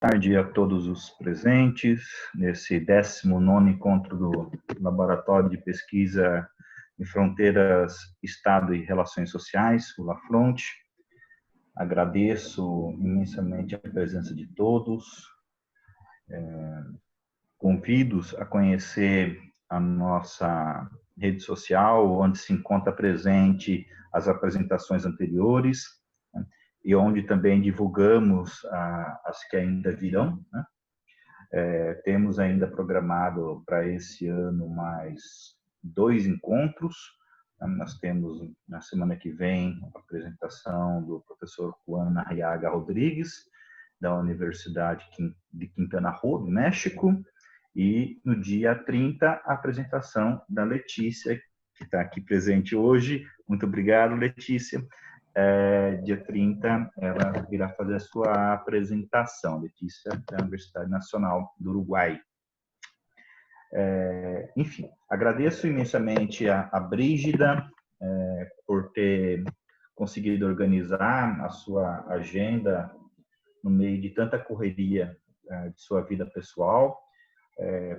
Tarde a todos os presentes nesse 19º encontro do Laboratório de Pesquisa em Fronteiras, Estado e Relações Sociais, o LAFRONTE. Agradeço imensamente a presença de todos. Convido-os a conhecer a nossa rede social, onde se encontra presente as apresentações anteriores, né, e onde também divulgamos as que ainda virão, né? Temos ainda programado para esse ano mais 2 encontros. Nós temos, na semana que vem, a apresentação do professor Juan Arriaga Rodrigues, da Universidade de Quintana Roo, do México, e no dia 30, a apresentação da Letícia, que está aqui presente hoje. Muito obrigado, Letícia. Dia 30, ela irá fazer a sua apresentação. Letícia, da Universidade Nacional do Uruguai. Enfim, agradeço imensamente a Brígida por ter conseguido organizar a sua agenda no meio de tanta correria de sua vida pessoal,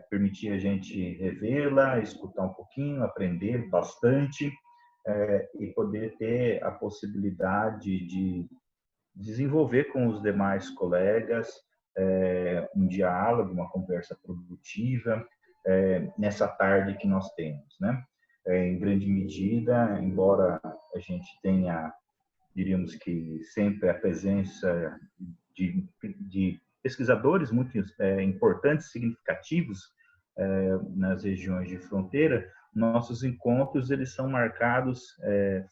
permitir a gente revê-la, escutar um pouquinho, aprender bastante, e poder ter a possibilidade de desenvolver com os demais colegas um diálogo, uma conversa produtiva nessa tarde que nós temos, né? Em grande medida, embora a gente tenha, diríamos que sempre a presença de pesquisadores muito importantes, significativos nas regiões de fronteira, nossos encontros eles são marcados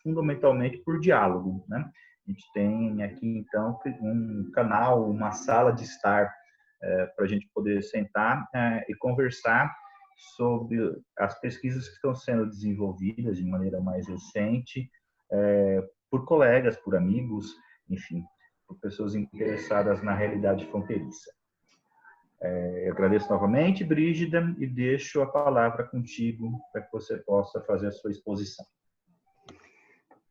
fundamentalmente por diálogo, né? A gente tem aqui então um canal, uma sala de estar para a gente poder sentar e conversar sobre as pesquisas que estão sendo desenvolvidas de maneira mais recente por colegas, por amigos, enfim, por pessoas interessadas na realidade fronteiriça. Eu agradeço novamente, Brígida, e deixo a palavra contigo para que você possa fazer a sua exposição.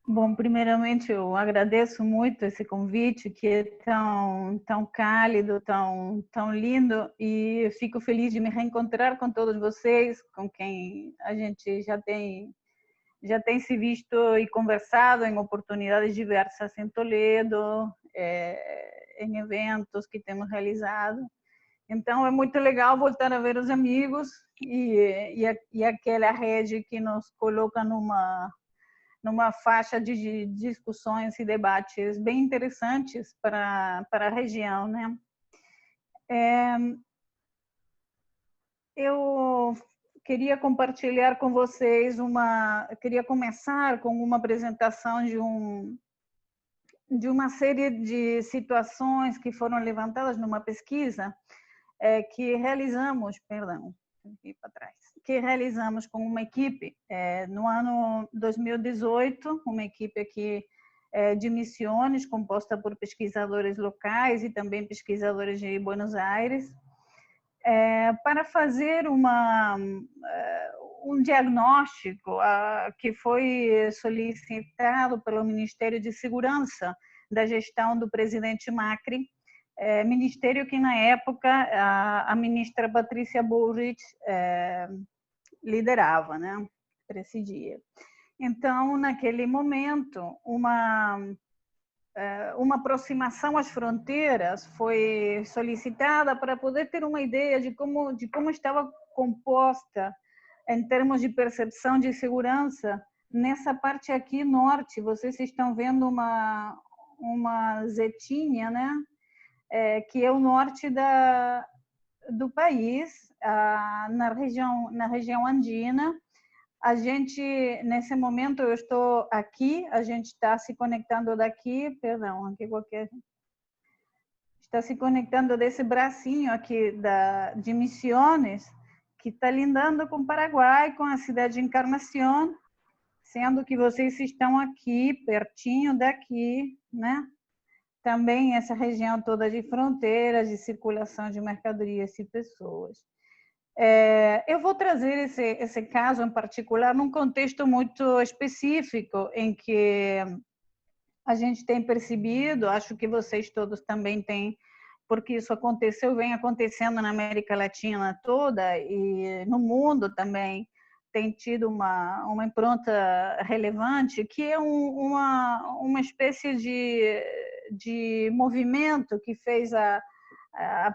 Bom, primeiramente eu agradeço muito esse convite, que é tão cálido, tão lindo, e fico feliz de me reencontrar com todos vocês, com quem a gente já tem se visto e conversado em oportunidades diversas em Toledo, em eventos que temos realizado. Então é muito legal voltar a ver os amigos e aquela rede que nos coloca numa faixa de discussões e debates bem interessantes para a região, né? Eu queria compartilhar com vocês queria começar com uma apresentação de uma série de situações que foram levantadas numa pesquisa que realizamos, que realizamos com uma equipe no ano 2018, uma equipe aqui de Misiones, composta por pesquisadores locais e também pesquisadores de Buenos Aires, para fazer um diagnóstico que foi solicitado pelo Ministério de Segurança da gestão do presidente Macri, ministério que na época a ministra Patrícia Bullrich liderava, né? Presidia. Então, naquele momento, uma aproximação às fronteiras foi solicitada para poder ter uma ideia de como estava composta em termos de percepção de segurança nessa parte aqui norte. Vocês estão vendo uma zetinha, né? Que é o norte do país, na região andina. A gente, nesse momento, eu estou aqui, a gente está se conectando daqui, perdão, aqui qualquer... Está se conectando desse bracinho aqui de Misiones, que está lindando com o Paraguai, com a cidade de Encarnación, sendo que vocês estão aqui, pertinho daqui, né? Também essa região toda de fronteiras, de circulação de mercadorias e pessoas. Eu vou trazer esse caso em particular num contexto muito específico, em que a gente tem percebido, acho que vocês todos também têm porque isso aconteceu, vem acontecendo na América Latina toda e no mundo também, tem tido uma impronta relevante, que é uma espécie de movimento que fez a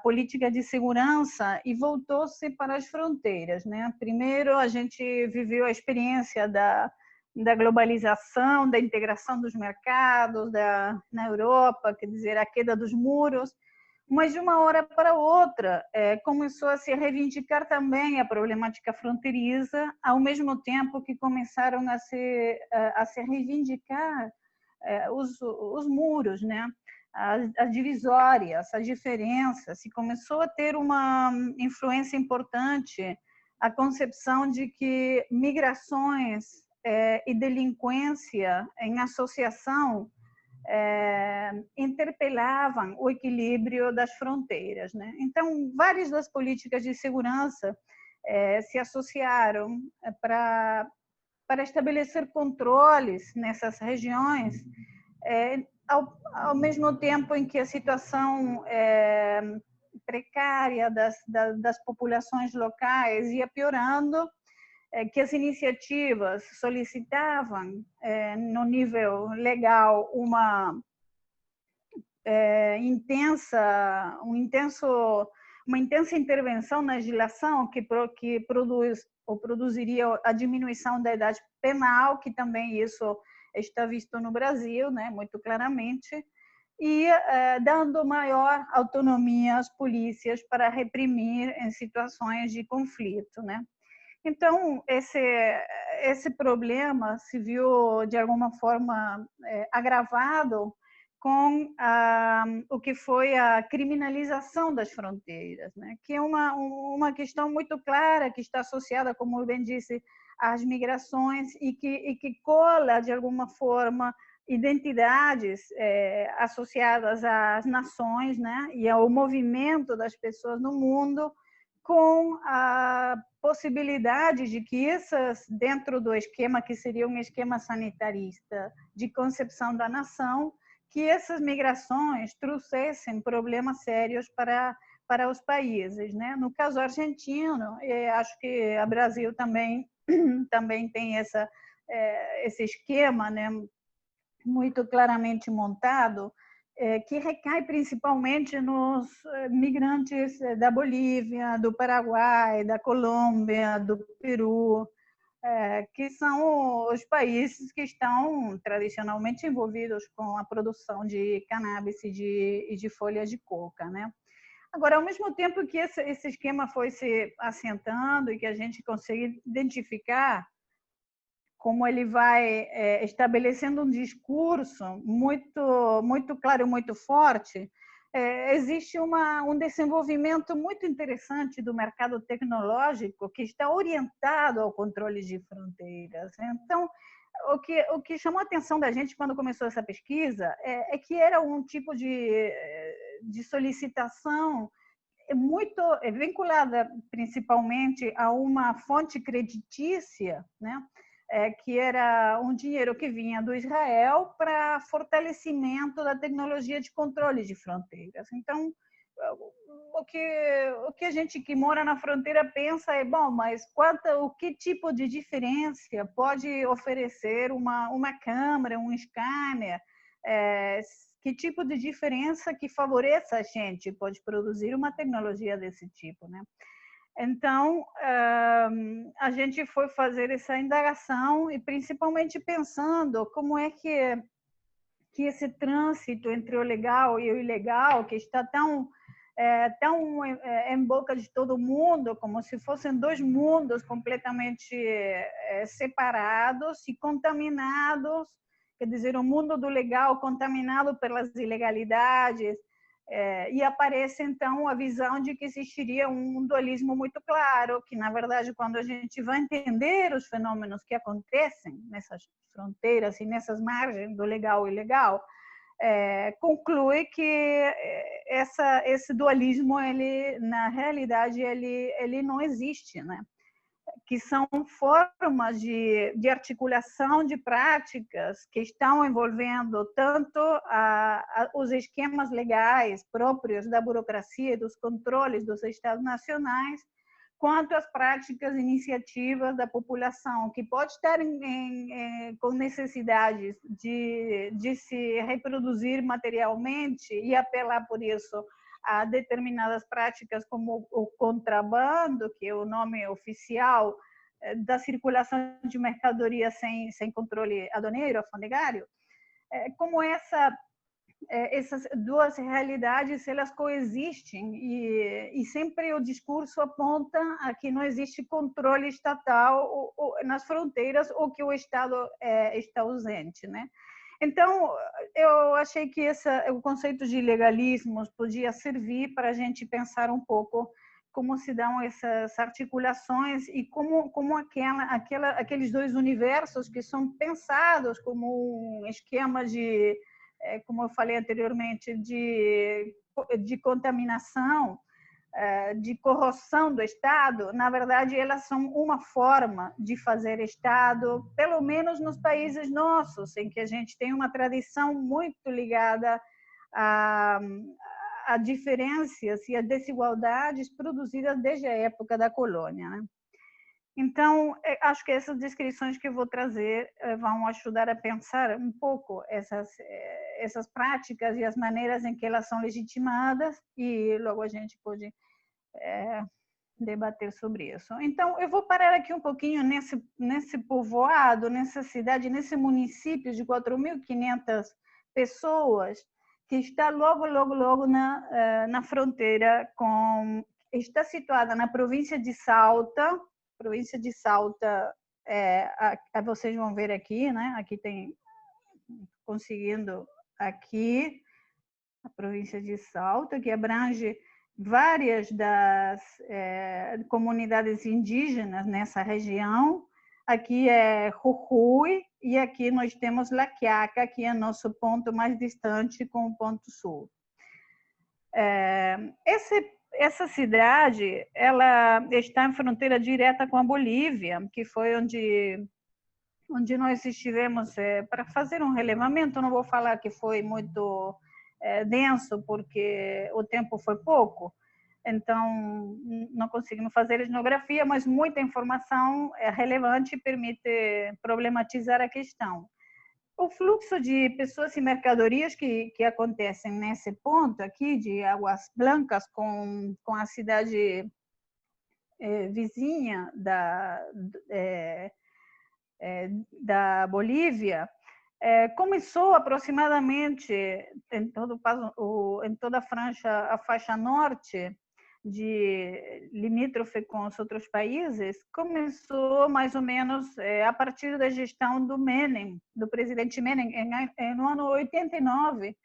política de segurança e voltou-se para as fronteiras, né? Primeiro, a gente viveu a experiência da globalização, da integração dos mercados na Europa, quer dizer, a queda dos muros, mas de uma hora para outra começou a se reivindicar também a problemática fronteiriça, ao mesmo tempo que começaram a se reivindicar os muros, né? As divisórias, as diferenças, e começou a ter uma influência importante a concepção de que migrações e delinquência em associação interpelavam o equilíbrio das fronteiras, né? Então, várias das políticas de segurança se associaram para estabelecer controles nessas regiões, ao mesmo tempo em que a situação precária das populações locais ia piorando, que as iniciativas solicitavam, no nível legal, uma intensa intervenção na legislação que produziria a diminuição da idade penal, que também isso está visto no Brasil, né, muito claramente, e dando maior autonomia às polícias para reprimir em situações de conflito, né? Então, esse problema se viu, de alguma forma, agravado com o que foi a criminalização das fronteiras, né? Que é uma questão muito clara, que está associada, como eu bem disse, às migrações e que cola, de alguma forma, identidades associadas às nações, né? E ao movimento das pessoas no mundo, com a possibilidade de que essas, dentro do esquema que seria um esquema sanitarista de concepção da nação, que essas migrações trouxessem problemas sérios para os países, né? No caso argentino, acho que o Brasil também tem esse esquema, né, muito claramente montado, que recai principalmente nos migrantes da Bolívia, do Paraguai, da Colômbia, do Peru, que são os países que estão tradicionalmente envolvidos com a produção de cannabis e de folhas de coca, né? Agora, ao mesmo tempo que esse esquema foi se assentando e que a gente consegue identificar como ele vai estabelecendo um discurso muito claro, muito forte, existe um desenvolvimento muito interessante do mercado tecnológico que está orientado ao controle de fronteiras. Então, o que chamou a atenção da gente quando começou essa pesquisa é que era um tipo de solicitação muito vinculada principalmente a uma fonte creditícia, né? Que era um dinheiro que vinha do Israel para fortalecimento da tecnologia de controle de fronteiras. Então, o que a gente que mora na fronteira pensa é, bom, mas o que tipo de diferença pode oferecer uma câmera, um scanner, que tipo de diferença que favoreça a gente pode produzir uma tecnologia desse tipo, né? Então, a gente foi fazer essa indagação e principalmente pensando como é que esse trânsito entre o legal e o ilegal, que está tão em boca de todo mundo, como se fossem dois mundos completamente separados e contaminados, quer dizer, o mundo do legal contaminado pelas ilegalidades, e aparece, então, a visão de que existiria um dualismo muito claro, que, na verdade, quando a gente vai entender os fenômenos que acontecem nessas fronteiras e nessas margens do legal e ilegal, conclui que esse dualismo, ele, na realidade, ele não existe, né? que são formas de articulação de práticas que estão envolvendo tanto os esquemas legais próprios da burocracia e dos controles dos Estados nacionais, quanto às práticas iniciativas da população, que pode estar com necessidades de se reproduzir materialmente e apelar por isso a determinadas práticas como o contrabando, que é o nome oficial da circulação de mercadoria sem controle aduaneiro, alfandegário, como essas duas realidades elas coexistem e sempre o discurso aponta a que não existe controle estatal nas fronteiras ou que o Estado está ausente, né? Então, eu achei que o conceito de legalismos podia servir para a gente pensar um pouco como se dão essas articulações e como aqueles dois universos que são pensados como um esquema de, como eu falei anteriormente, de contaminação, de corrosão do Estado, na verdade, elas são uma forma de fazer Estado, pelo menos nos países nossos, em que a gente tem uma tradição muito ligada a diferenças e a desigualdades produzidas desde a época da colônia, né? Então, acho que essas descrições que eu vou trazer vão ajudar a pensar um pouco essas práticas e as maneiras em que elas são legitimadas, e logo a gente pode debater sobre isso. Então, eu vou parar aqui um pouquinho nesse povoado, nessa cidade, nesse município de 4.500 pessoas, que está logo na fronteira está situada na província de Salta. Província de Salta, vocês vão ver aqui, né? Aqui tem, conseguindo aqui, a província de Salta, que abrange várias das comunidades indígenas nessa região. Aqui é Jujuy e aqui nós temos La Quiaca, que é nosso ponto mais distante com o ponto sul. Essa cidade, ela está em fronteira direta com a Bolívia, que foi onde nós estivemos para fazer um relevamento. Não vou falar que foi muito denso, porque o tempo foi pouco, então não conseguimos fazer etnografia, mas muita informação relevante permite problematizar a questão. O fluxo de pessoas e mercadorias que acontecem nesse ponto aqui, de Águas Blancas, com a cidade vizinha da Bolívia, começou aproximadamente em toda a faixa norte, limítrofe com os outros países, começou mais ou menos a partir da gestão do presidente Menem, no ano 89,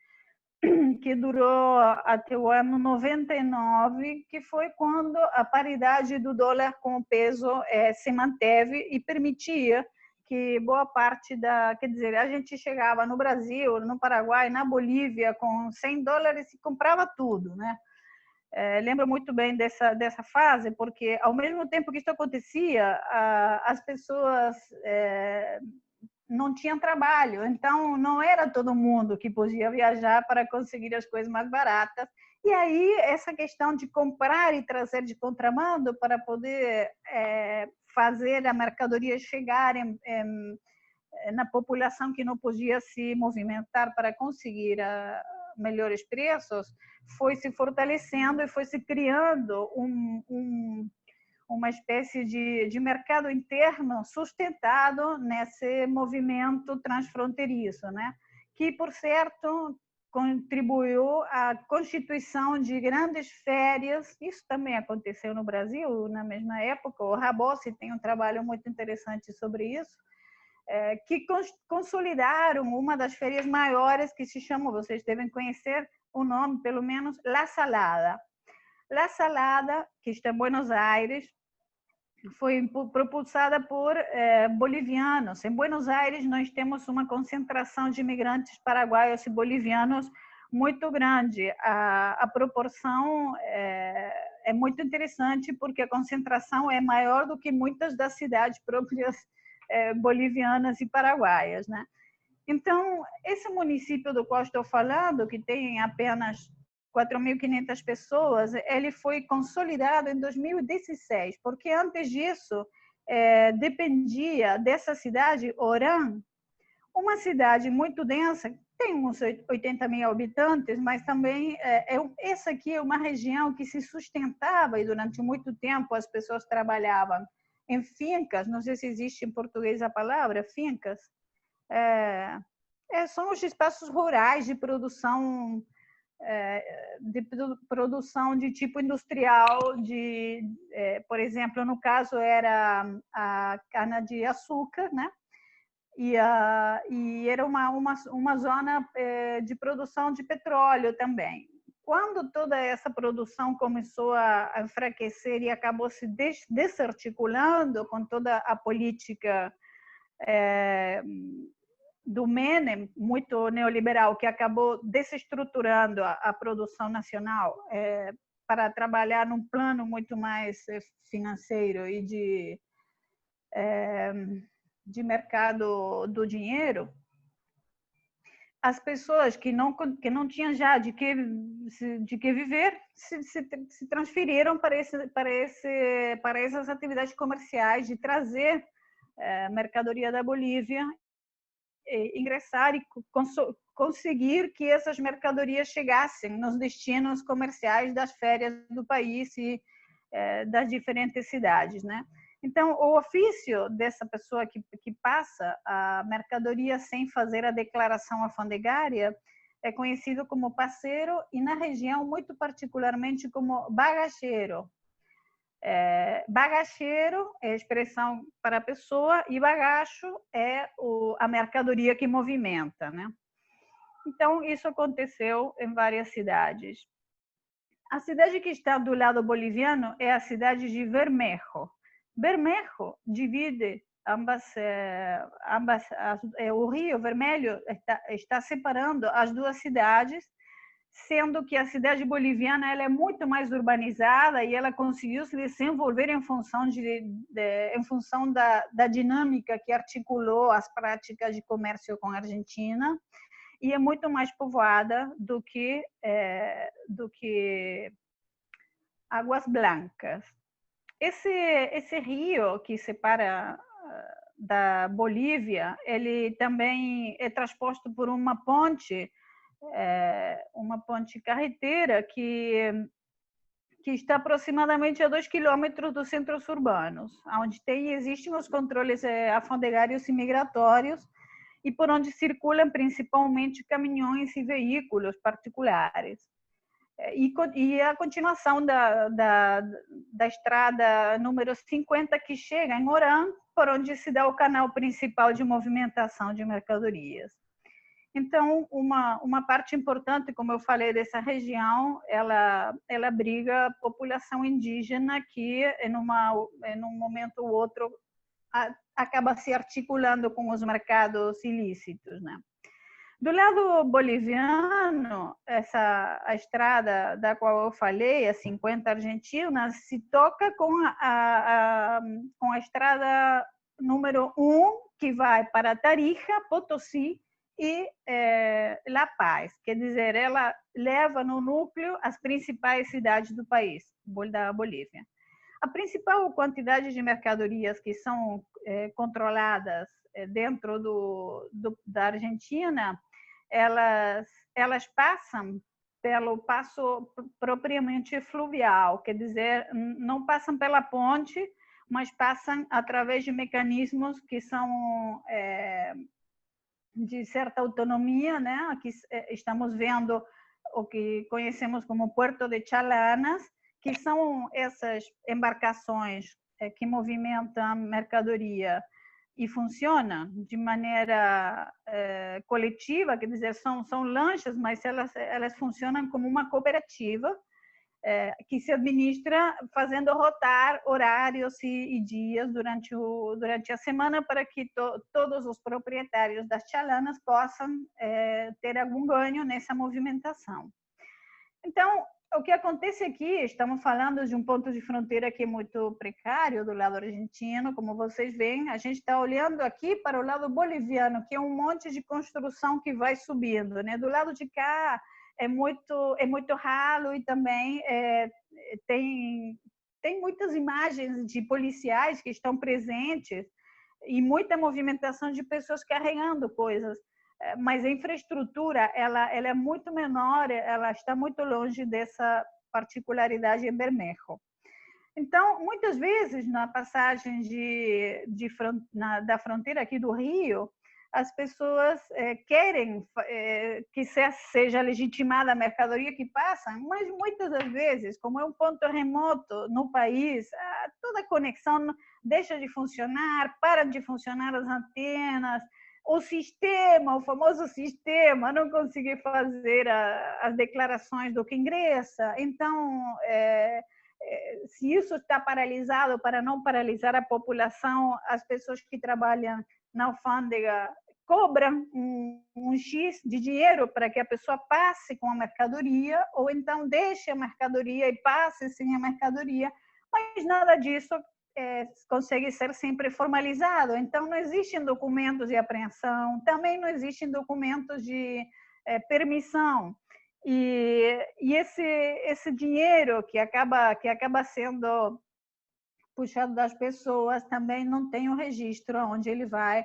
que durou até o ano 99, que foi quando a paridade do dólar com o peso se manteve e permitia que boa parte quer dizer, a gente chegava no Brasil, no Paraguai, na Bolívia, com $100 e comprava tudo, né? Lembro muito bem dessa fase, porque ao mesmo tempo que isso acontecia, as pessoas não tinham trabalho, então não era todo mundo que podia viajar para conseguir as coisas mais baratas. E aí essa questão de comprar e trazer de contrabando para poder fazer a mercadoria chegar na população que não podia se movimentar para conseguir melhores preços, foi se fortalecendo e foi se criando uma espécie de mercado interno sustentado nesse movimento transfronteiriço, né? Que, por certo, contribuiu à constituição de grandes férias. Isso também aconteceu no Brasil na mesma época. O Rabossi tem um trabalho muito interessante sobre isso, que consolidaram uma das férias maiores, que se chama, vocês devem conhecer o nome, pelo menos, La Salada. La Salada, que está em Buenos Aires, foi propulsada por bolivianos. Em Buenos Aires, nós temos uma concentração de imigrantes paraguaios e bolivianos muito grande. A proporção é muito interessante porque a concentração é maior do que muitas das cidades próprias bolivianas e paraguaias, né? Então, esse município do qual estou falando, que tem apenas 4.500 pessoas, ele foi consolidado em 2016, porque antes disso dependia dessa cidade, Orán, uma cidade muito densa, tem uns 80 mil habitantes, mas também essa aqui é uma região que se sustentava e durante muito tempo as pessoas trabalhavam em fincas, não sei se existe em português a palavra, fincas, são os espaços rurais de produção de tipo industrial, por exemplo, no caso era a cana-de-açúcar, né? E era uma zona de produção de petróleo também. Quando toda essa produção começou a enfraquecer e acabou se desarticulando com toda a política do Menem, muito neoliberal, que acabou desestruturando a produção nacional para trabalhar num plano muito mais financeiro e de mercado do dinheiro, as pessoas que não tinham já de que viver se transferiram para essas atividades comerciais de trazer mercadoria da Bolívia, ingressar e conseguir que essas mercadorias chegassem nos destinos comerciais das férias do país e das diferentes cidades, né? Então, o ofício dessa pessoa que passa a mercadoria sem fazer a declaração alfandegária é conhecido como parceiro e, na região, muito particularmente como bagageiro. Bagageiro é a expressão para a pessoa e bagacho é a mercadoria que movimenta, né? Então, isso aconteceu em várias cidades. A cidade que está do lado boliviano é a cidade de Bermejo. Bermejo divide o Rio Vermelho está separando as duas cidades, sendo que a cidade boliviana ela é muito mais urbanizada e ela conseguiu se desenvolver em função da dinâmica que articulou as práticas de comércio com a Argentina, e é muito mais povoada do que Águas Blancas. Esse rio que separa da Bolívia, ele também é transposto por uma ponte carreteira que está aproximadamente a 2 quilômetros dos centros urbanos, onde existem os controles alfandegários e migratórios e por onde circulam principalmente caminhões e veículos particulares. E a continuação da estrada número 50, que chega em Orán, por onde se dá o canal principal de movimentação de mercadorias. Então, uma parte importante, como eu falei, dessa região, ela abriga a população indígena que, em um momento ou outro, acaba se articulando com os mercados ilícitos, né? Do lado boliviano, a estrada da qual eu falei, a 50 Argentina, se toca com a estrada número 1, que vai para Tarija, Potosí e La Paz. Quer dizer, ela leva no núcleo as principais cidades do país, da Bolívia. A principal quantidade de mercadorias que são controladas dentro da Argentina, elas passam pelo passo propriamente fluvial, quer dizer, não passam pela ponte, mas passam através de mecanismos que são de certa autonomia, né? Aqui estamos vendo o que conhecemos como Puerto de Chalanas, que são essas embarcações que movimentam mercadoria e funciona de maneira coletiva, quer dizer, são lanchas, mas elas funcionam como uma cooperativa que se administra fazendo rotar horários e dias durante a semana para que todos os proprietários das chalanas possam ter algum ganho nessa movimentação. Então, o que acontece aqui, estamos falando de um ponto de fronteira que é muito precário do lado argentino, como vocês veem, a gente está olhando aqui para o lado boliviano, que é um monte de construção que vai subindo, né? Do lado de cá é muito ralo e também tem muitas imagens de policiais que estão presentes e muita movimentação de pessoas carregando coisas. Mas a infraestrutura ela é muito menor, ela está muito longe dessa particularidade em Bermejo. Então, muitas vezes, na passagem da fronteira aqui do Rio, as pessoas querem que seja legitimada a mercadoria que passa, mas muitas das vezes, como é um ponto remoto no país, toda a conexão deixa de funcionar, param de funcionar as antenas, o sistema, o famoso sistema, não conseguir fazer as declarações do que ingressa. Então, se isso está paralisado, para não paralisar a população, as pessoas que trabalham na alfândega cobram um X de dinheiro para que a pessoa passe com a mercadoria, ou então deixe a mercadoria e passe sem a mercadoria, mas nada disso consegue ser sempre formalizado. Então, não existem documentos de apreensão, também não existem documentos de permissão. E esse dinheiro que acaba sendo puxado das pessoas também não tem o registro onde ele vai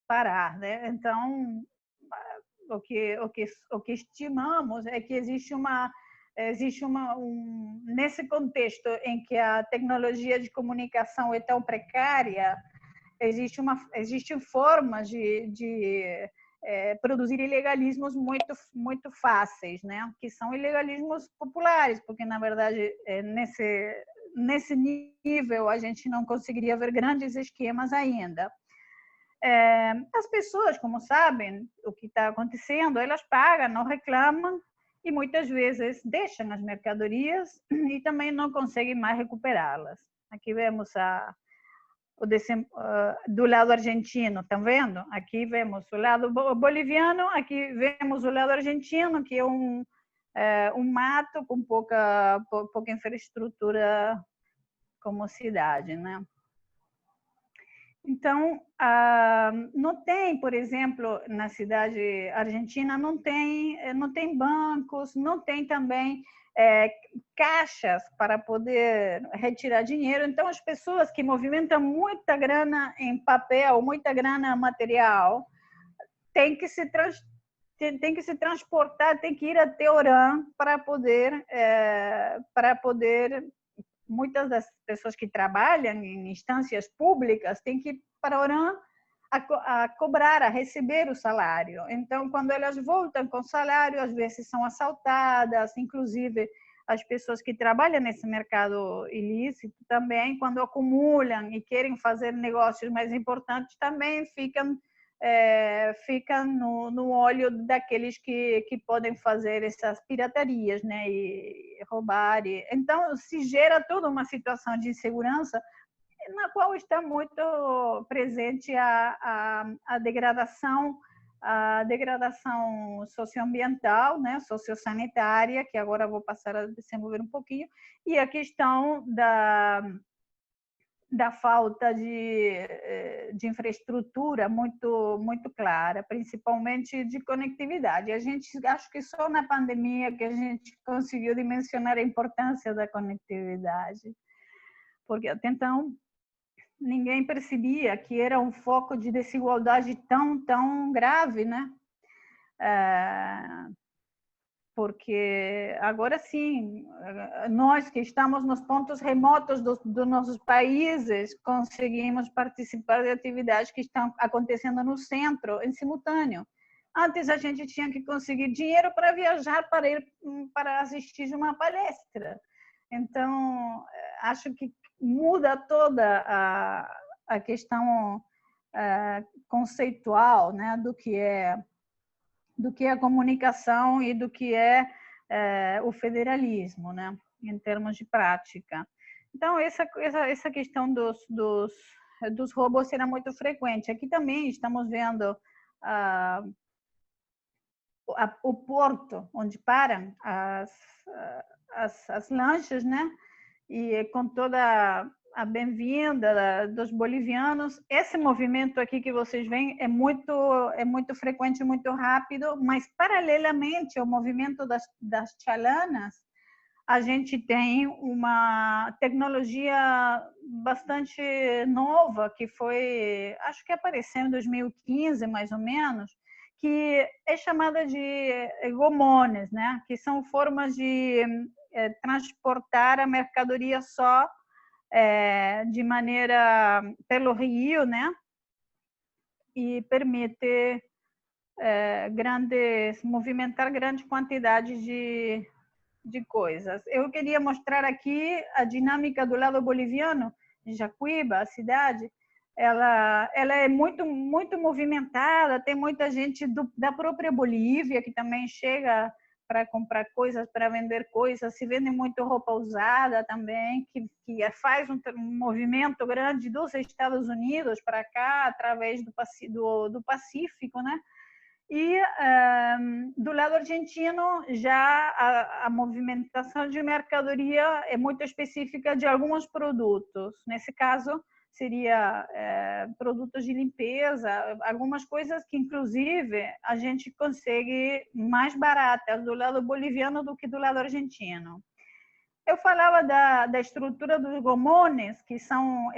parar, né? Então, o que estimamos é que nesse contexto em que a tecnologia de comunicação é tão precária, existem formas de produzir ilegalismos muito fáceis, né? Que são ilegalismos populares, porque na verdade nesse nível a gente não conseguiria ver grandes esquemas ainda. As pessoas, como sabem o que está acontecendo, elas pagam, não reclamam e muitas vezes deixam as mercadorias e também não conseguem mais recuperá-las. Aqui vemos do lado argentino, estão vendo? Aqui vemos o lado boliviano, aqui vemos o lado argentino, que é um mato com pouca infraestrutura como cidade, né? Então, não tem, por exemplo, na cidade argentina, não tem bancos, não tem também caixas para poder retirar dinheiro. Então, as pessoas que movimentam muita grana em papel, muita grana material, têm que se transportar, tem que ir até Orán para poder muitas das pessoas que trabalham em instâncias públicas têm que ir para Orán a cobrar, a receber o salário. Então, quando elas voltam com salário, às vezes são assaltadas, inclusive as pessoas que trabalham nesse mercado ilícito também, quando acumulam e querem fazer negócios mais importantes, também ficam no olho daqueles que podem fazer essas piratarias, né, e roubar. Então, se gera toda uma situação de insegurança na qual está muito presente a degradação socioambiental, né, sociossanitária, que agora vou passar a desenvolver um pouquinho, e a questão da falta de infraestrutura muito clara, principalmente de conectividade. A gente acho que só na pandemia que a gente conseguiu dimensionar a importância da conectividade, porque até então ninguém percebia que era um foco de desigualdade tão grave, né? Porque agora sim, nós que estamos nos pontos remotos dos nossos países, conseguimos participar de atividades que estão acontecendo no centro, em simultâneo. Antes a gente tinha que conseguir dinheiro para viajar, para ir para assistir uma palestra. Então, acho que muda toda a questão conceitual, né, do que é a comunicação e do que é o federalismo, né, em termos de prática. Então, essa questão dos roubos será muito frequente. Aqui também estamos vendo o porto onde param as lanchas, né? E com toda a bem-vinda dos bolivianos. Esse movimento aqui que vocês veem é muito frequente, muito rápido, mas paralelamente ao movimento das chalanas, a gente tem uma tecnologia bastante nova que foi, acho que apareceu em 2015, mais ou menos, que é chamada de gomones, né? Que são formas de transportar a mercadoria só de maneira pelo rio, né? E permite movimentar grandes quantidades de coisas. Eu queria mostrar aqui a dinâmica do lado boliviano, de Jacuíba, a cidade. Ela é muito movimentada, tem muita gente da própria Bolívia que também chega para comprar coisas, para vender coisas, se vende muito roupa usada também, que faz um movimento grande dos Estados Unidos para cá, através do Pacífico, né? E do lado argentino, já a movimentação de mercadoria é muito específica de alguns produtos. Nesse caso, seria produtos de limpeza, algumas coisas que, inclusive, a gente consegue mais baratas do lado boliviano do que do lado argentino. Eu falava da estrutura dos gomones, que são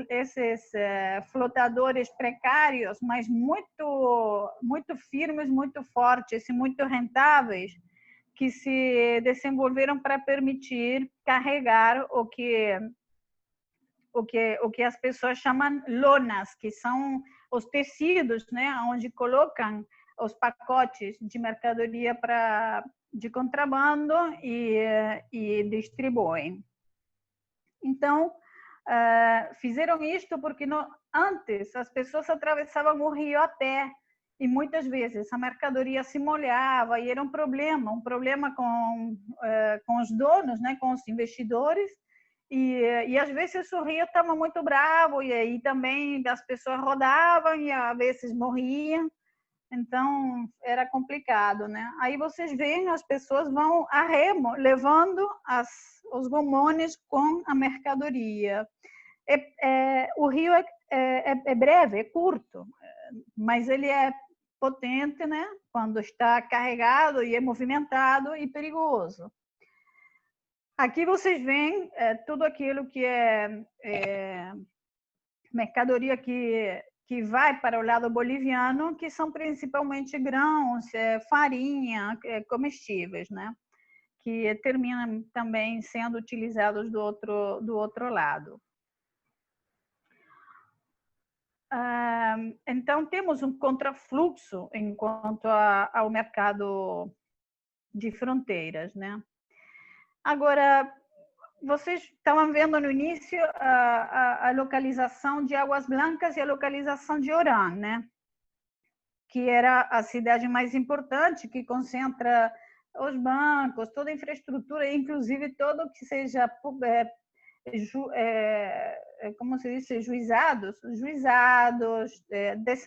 esses flotadores precários, mas muito firmes, muito fortes e muito rentáveis, que se desenvolveram para permitir carregar o que as pessoas chamam lonas, que são os tecidos, né, onde colocam os pacotes de mercadoria de contrabando e distribuem. Então, fizeram isto porque antes as pessoas atravessavam o rio a pé e muitas vezes a mercadoria se molhava e era um problema com os donos, né, com os investidores, e às vezes o rio estava muito bravo e aí também as pessoas rodavam e às vezes morriam. Então, era complicado, né? Aí vocês veem, as pessoas vão a remo, levando os gomones com a mercadoria. O rio é breve, é curto, mas ele é potente, né? Quando está carregado e é movimentado e perigoso. Aqui vocês veem tudo aquilo que é mercadoria que vai para o lado boliviano, que são principalmente grãos, farinha, comestíveis, né? Que terminam também sendo utilizados do outro lado. Então, temos um contrafluxo enquanto ao mercado de fronteiras, né? Agora, vocês estavam vendo no início a localização de Águas Blancas e a localização de Orán, né? Que era a cidade mais importante, que concentra os bancos, toda a infraestrutura, inclusive todo que seja, como se diz, juizados,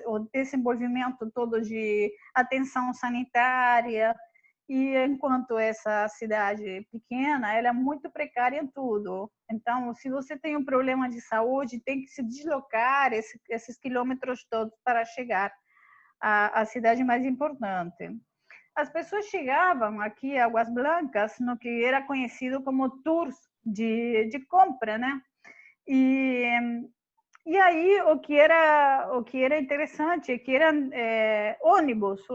o desenvolvimento todo de atenção sanitária. E enquanto essa cidade pequena, ela é muito precária em tudo. Então, se você tem um problema de saúde, tem que se deslocar esses quilômetros todos para chegar à cidade mais importante. As pessoas chegavam aqui a Águas Blancas no que era conhecido como tours de compra, né? E aí o que era interessante é que eram ônibus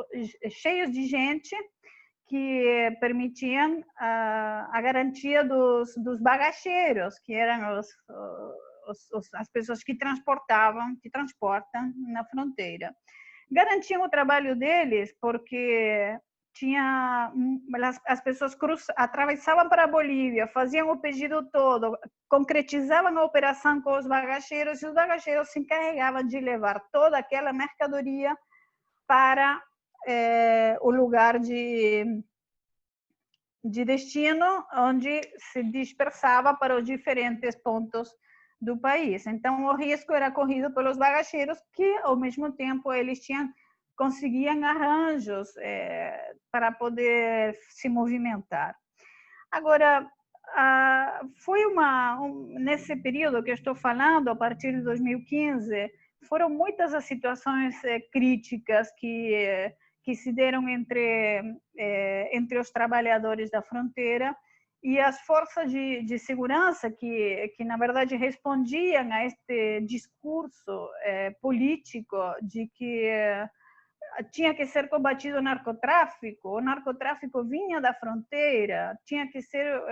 cheios de gente que permitiam a garantia dos bagacheiros, que eram as pessoas que transportam na fronteira. Garantiam o trabalho deles porque as pessoas atravessavam para a Bolívia, faziam o pedido todo, concretizavam a operação com os bagacheiros e os bagacheiros se encarregavam de levar toda aquela mercadoria para o lugar de destino, onde se dispersava para os diferentes pontos do país. Então, o risco era corrido pelos bagacheiros, que, ao mesmo tempo, eles tinham conseguiam arranjos para poder se movimentar. Agora, foi nesse período que eu estou falando, a partir de 2015, foram muitas as situações críticas que se deram entre os trabalhadores da fronteira e as forças de segurança que, na verdade, respondiam a este discurso político de que tinha que ser combatido o narcotráfico vinha da fronteira, tinha que ser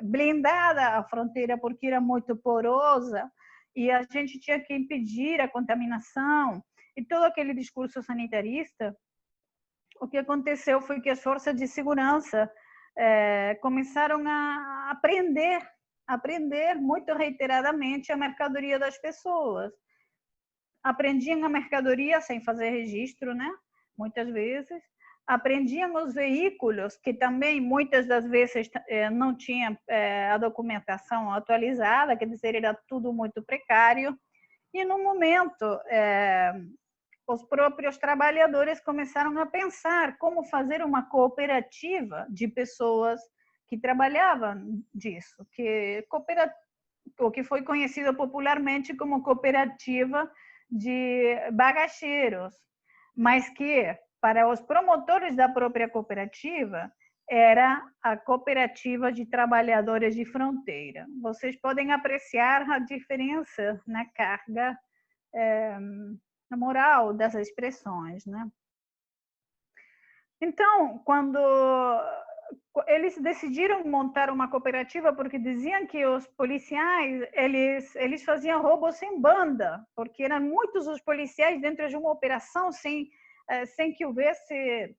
blindada a fronteira porque era muito porosa e a gente tinha que impedir a contaminação e todo aquele discurso sanitarista. O que aconteceu foi que as forças de segurança começaram a aprender muito reiteradamente a mercadoria das pessoas. Aprendiam a mercadoria sem fazer registro, né? Muitas vezes. Aprendiam os veículos, que também muitas das vezes não tinham a documentação atualizada, quer dizer, era tudo muito precário. E no momento, os próprios trabalhadores começaram a pensar como fazer uma cooperativa de pessoas que trabalhavam disso, o que foi conhecido popularmente como cooperativa de bagacheiros, mas que, para os promotores da própria cooperativa, era a cooperativa de trabalhadores de fronteira. Vocês podem apreciar a diferença na carga moral das expressões, né? Então, quando eles decidiram montar uma cooperativa porque diziam que os policiais eles faziam roubos em banda, porque eram muitos os policiais dentro de uma operação sem que houvesse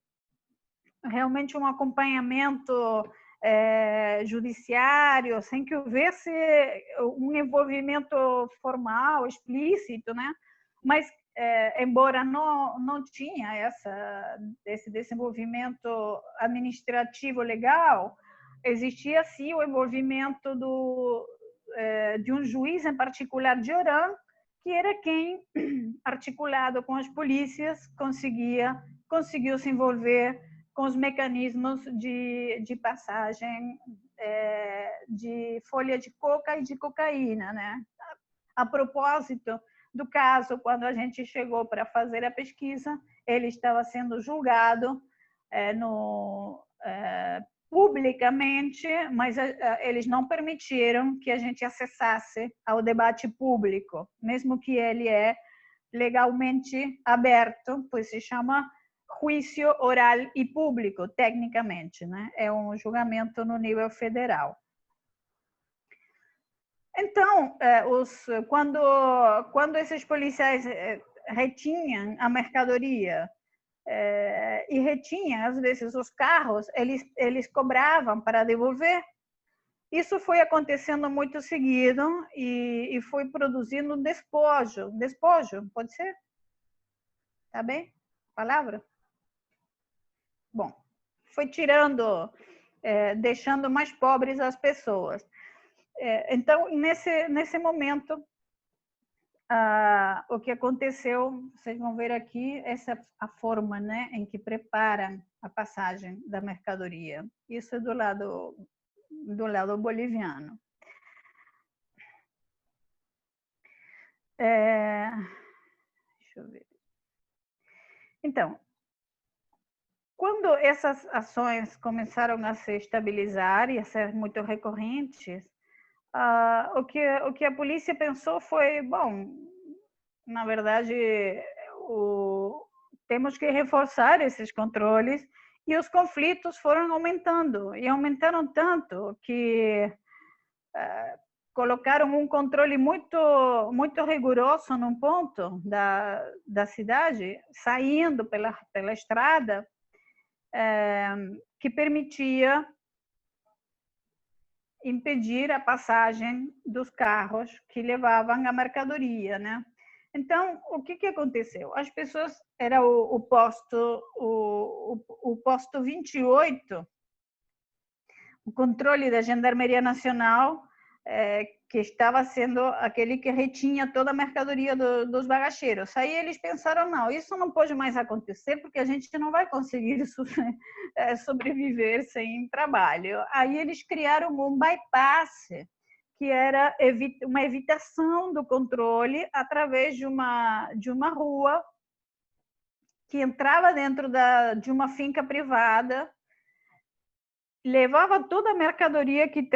realmente um acompanhamento judiciário, sem que houvesse um envolvimento formal, explícito, né? Mas embora não tinha esse desenvolvimento administrativo legal, existia sim o envolvimento de um juiz em particular de Orã, que era quem, articulado com as polícias, conseguiu se envolver com os mecanismos de passagem de folha de coca e de cocaína, né? A propósito do caso, quando a gente chegou para fazer a pesquisa, ele estava sendo julgado publicamente, mas eles não permitiram que a gente acessasse ao debate público, mesmo que ele é legalmente aberto, pois se chama juízo oral e público, tecnicamente, né? É um julgamento no nível federal. Então, quando esses policiais retinham a mercadoria e retinham, às vezes, os carros, eles cobravam para devolver. Isso foi acontecendo muito seguido e foi produzindo um despojo. Despojo, pode ser? Tá bem? Palavra? Bom, foi tirando, deixando mais pobres as pessoas. Então, nesse momento, o que aconteceu, vocês vão ver aqui, a forma, né, em que preparam a passagem da mercadoria. Isso é do lado boliviano. Deixa eu ver. Então, quando essas ações começaram a se estabilizar e a ser muito recorrentes, o que a polícia pensou foi, bom, na verdade, temos que reforçar esses controles, e os conflitos foram aumentando, e aumentaram tanto que colocaram um controle muito rigoroso num ponto da cidade, saindo pela estrada, que permitia impedir a passagem dos carros que levavam a mercadoria, né? Então, o que aconteceu? As pessoas, era o posto 28, o controle da Gendarmeria Nacional, que estava sendo aquele que retinha toda a mercadoria dos bagacheiros. Aí eles pensaram, não, isso não pode mais acontecer, porque a gente não vai conseguir sobreviver sem trabalho. Aí eles criaram um bypass, que era uma evitação do controle através de uma rua que entrava dentro de uma finca privada, levava toda a mercadoria aqui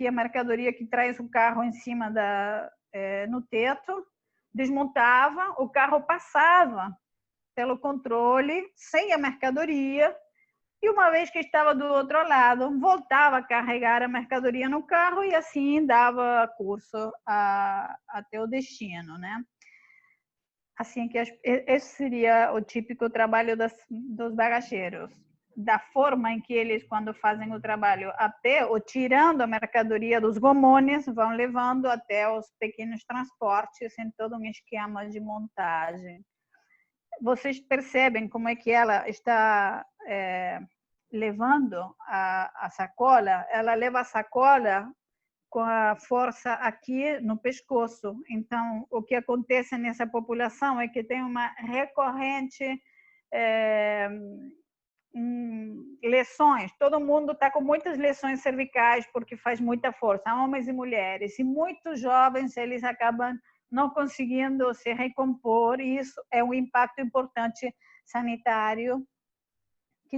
a mercadoria que traz o carro em cima no teto, desmontava, o carro passava pelo controle sem a mercadoria, e uma vez que estava do outro lado, voltava a carregar a mercadoria no carro e assim dava curso até o destino, né? Assim que esse seria o típico trabalho dos bagacheiros. Da forma em que eles, quando fazem o trabalho a pé, ou tirando a mercadoria dos gomones, vão levando até os pequenos transportes em todo um esquema de montagem. Vocês percebem como é que ela está levando a sacola? Ela leva a sacola com a força aqui no pescoço. Então, o que acontece nessa população é que tem uma recorrente lesões. Todo mundo está com muitas lesões cervicais porque faz muita força, homens e mulheres. E muitos jovens, eles acabam não conseguindo se recompor, e isso é um impacto importante sanitário que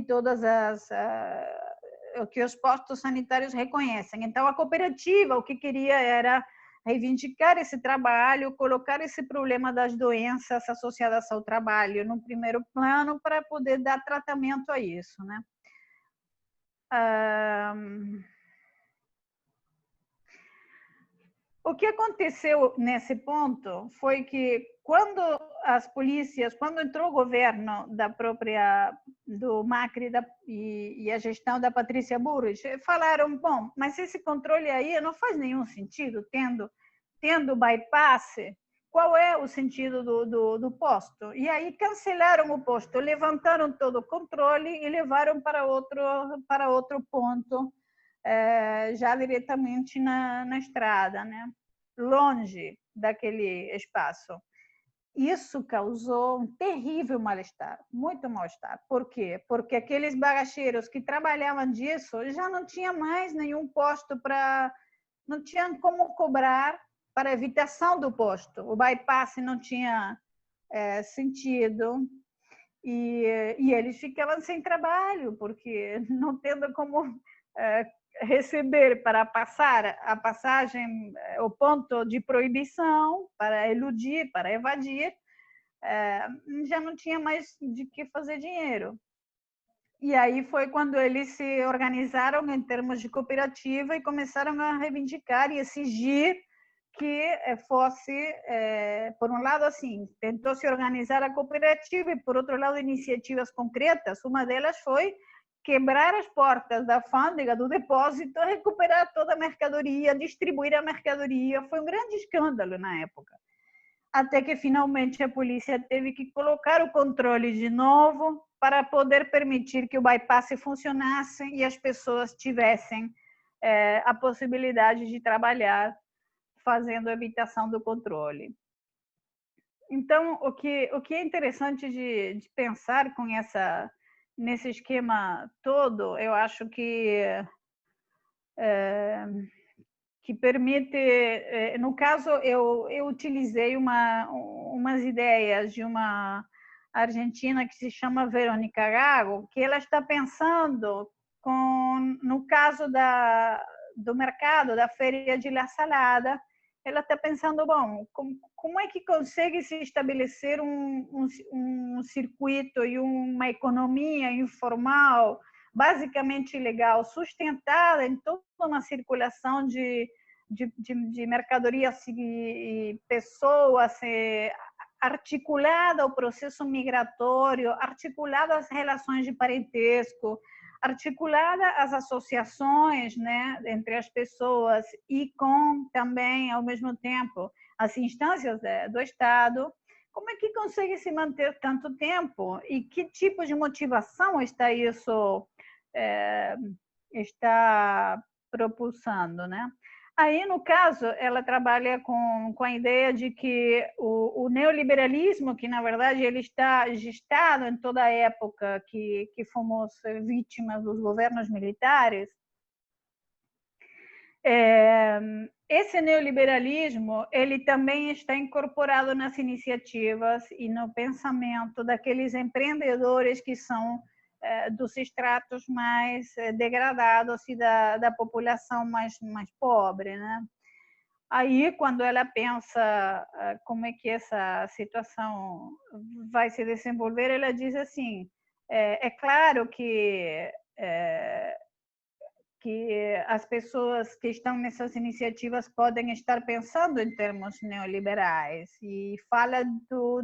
os postos sanitários reconhecem. Então, a cooperativa, o que queria era reivindicar esse trabalho, colocar esse problema das doenças associadas ao trabalho no primeiro plano para poder dar tratamento a isso, né? O que aconteceu nesse ponto foi que quando entrou o governo do Macri e a gestão da Patrícia Burris, falaram, bom, mas esse controle aí não faz nenhum sentido, tendo bypass, qual é o sentido do posto? E aí cancelaram o posto, levantaram todo o controle e levaram para outro ponto, já diretamente na estrada, né? Longe daquele espaço. Isso causou um terrível mal-estar, muito mal-estar. Por quê? Porque aqueles bagacheiros que trabalhavam disso já não tinha mais nenhum posto não tinha como cobrar para evitação do posto. O bypass não tinha sentido. E eles ficavam sem trabalho, porque não tendo como receber para passar a passagem, o ponto de proibição, para eludir, para evadir, já não tinha mais de que fazer dinheiro. E aí foi quando eles se organizaram em termos de cooperativa e começaram a reivindicar e exigir que fosse, por um lado, assim, tentou se organizar a cooperativa e, por outro lado, iniciativas concretas. Uma delas foi quebrar as portas da alfândega, do depósito, recuperar toda a mercadoria, distribuir a mercadoria. Foi um grande escândalo na época. Até que, finalmente, a polícia teve que colocar o controle de novo para poder permitir que o bypass funcionasse e as pessoas tivessem a possibilidade de trabalhar fazendo a evitação do controle. Então, o que é interessante de pensar nesse esquema todo, eu acho que permite, no caso, eu utilizei umas ideias de uma argentina que se chama Verônica Gago, que ela está pensando no caso do mercado, da Feira de La Salada, ela está pensando, bom, como é que consegue se estabelecer um circuito e uma economia informal, basicamente legal, sustentada em toda uma circulação de mercadorias e pessoas, articulada ao processo migratório, articulada às relações de parentesco, articulada às associações, né, entre as pessoas e com também, ao mesmo tempo, as instâncias do Estado. Como é que consegue se manter tanto tempo? E que tipo de motivação está propulsando, né? Aí, no caso, ela trabalha com a ideia de que o neoliberalismo, que na verdade ele está gestado em toda a época que fomos vítimas dos governos militares, esse neoliberalismo ele também está incorporado nas iniciativas e no pensamento daqueles empreendedores que são dos estratos mais degradados e da população mais pobre, né? Aí, quando ela pensa como é que essa situação vai se desenvolver, ela diz assim, é claro que as pessoas que estão nessas iniciativas podem estar pensando em termos neoliberais e fala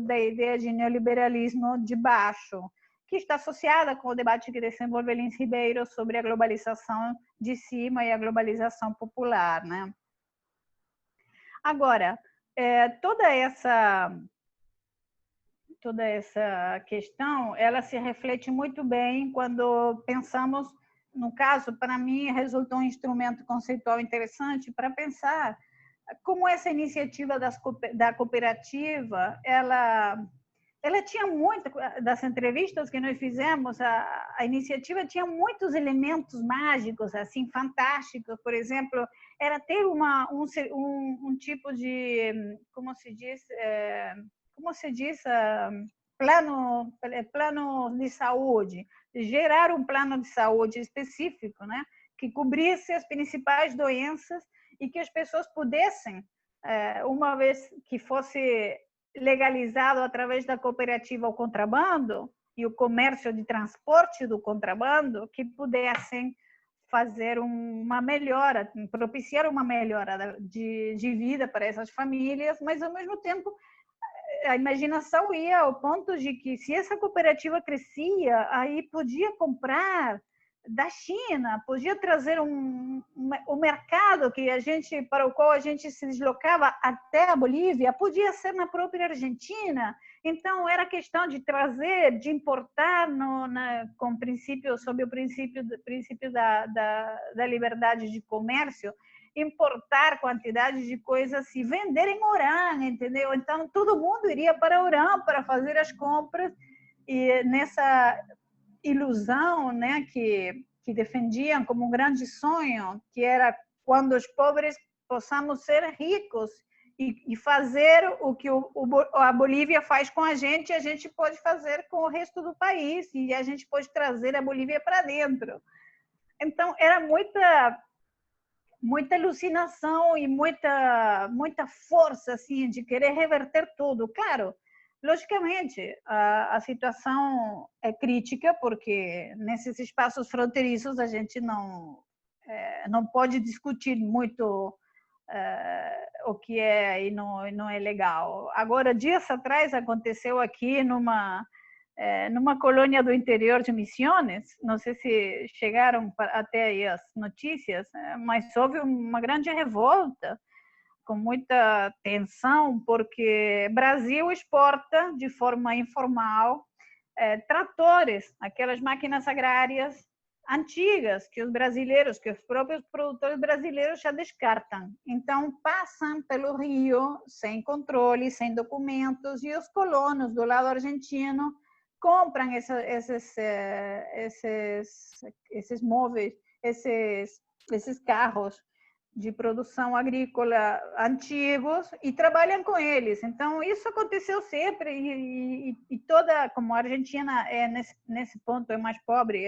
da ideia de neoliberalismo de baixo, que está associada com o debate que desenvolve Lins Ribeiro sobre a globalização de cima e a globalização popular, né? Agora, toda essa questão, ela se reflete muito bem quando pensamos, no caso, para mim, resultou um instrumento conceitual interessante para pensar como essa iniciativa da cooperativa, ela tinha muito, das entrevistas que nós fizemos, a iniciativa tinha muitos elementos mágicos, assim, fantásticos. Por exemplo, era ter um tipo de, como se diz, plano de saúde, gerar um plano de saúde específico, né, que cobrisse as principais doenças e que as pessoas pudessem, uma vez que fosse legalizado através da cooperativa o contrabando e o comércio de transporte do contrabando, que pudessem fazer uma melhora, propiciar uma melhora de vida para essas famílias, mas ao mesmo tempo a imaginação ia ao ponto de que, se essa cooperativa crescia, aí podia comprar da China, podia trazer o mercado para o qual a gente se deslocava até a Bolívia, podia ser na própria Argentina. Então, era questão de trazer, de importar sob o princípio da liberdade de comércio, importar quantidades de coisas e vender em Orã, entendeu? Então, todo mundo iria para Orã para fazer as compras, e nessa ilusão, né, que defendiam como um grande sonho, que era quando os pobres possamos ser ricos e fazer o que a Bolívia faz com a gente pode fazer com o resto do país, e a gente pode trazer a Bolívia para dentro. Então, era muita alucinação e muita força, assim, de querer reverter tudo. Claro, logicamente, a situação é crítica, porque nesses espaços fronteiriços a gente não pode discutir muito o que é e não é legal. Agora, dias atrás aconteceu aqui numa colônia do interior de Misiones, não sei se chegaram até aí as notícias, mas houve uma grande revolta, com muita tensão, porque Brasil exporta de forma informal tratores, aquelas máquinas agrárias antigas que os próprios produtores brasileiros já descartam. Então, passam pelo rio sem controle, sem documentos, e os colonos do lado argentino compram esses móveis, esses carros de produção agrícola antigos e trabalham com eles. Então, isso aconteceu sempre, e toda, como a Argentina nesse ponto é mais pobre,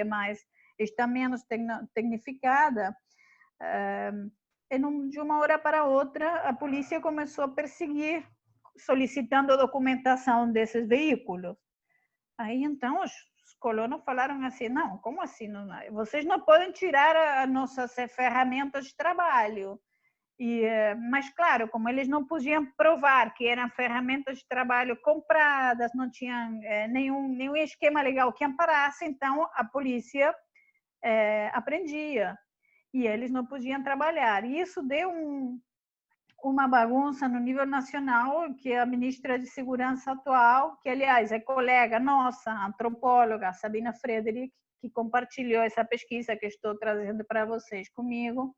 está menos tecnificada, de uma hora para outra a polícia começou a perseguir, solicitando a documentação desses veículos. Aí, então, os colonos falaram assim, não, como assim? Vocês não podem tirar as nossas ferramentas de trabalho. Mas, claro, como eles não podiam provar que eram ferramentas de trabalho compradas, não tinham nenhum esquema legal que amparasse, então a polícia apreendia, e eles não podiam trabalhar. E isso deu uma bagunça no nível nacional, que a ministra de Segurança atual, que aliás é colega nossa, antropóloga, Sabina Frederick, que compartilhou essa pesquisa que estou trazendo para vocês comigo,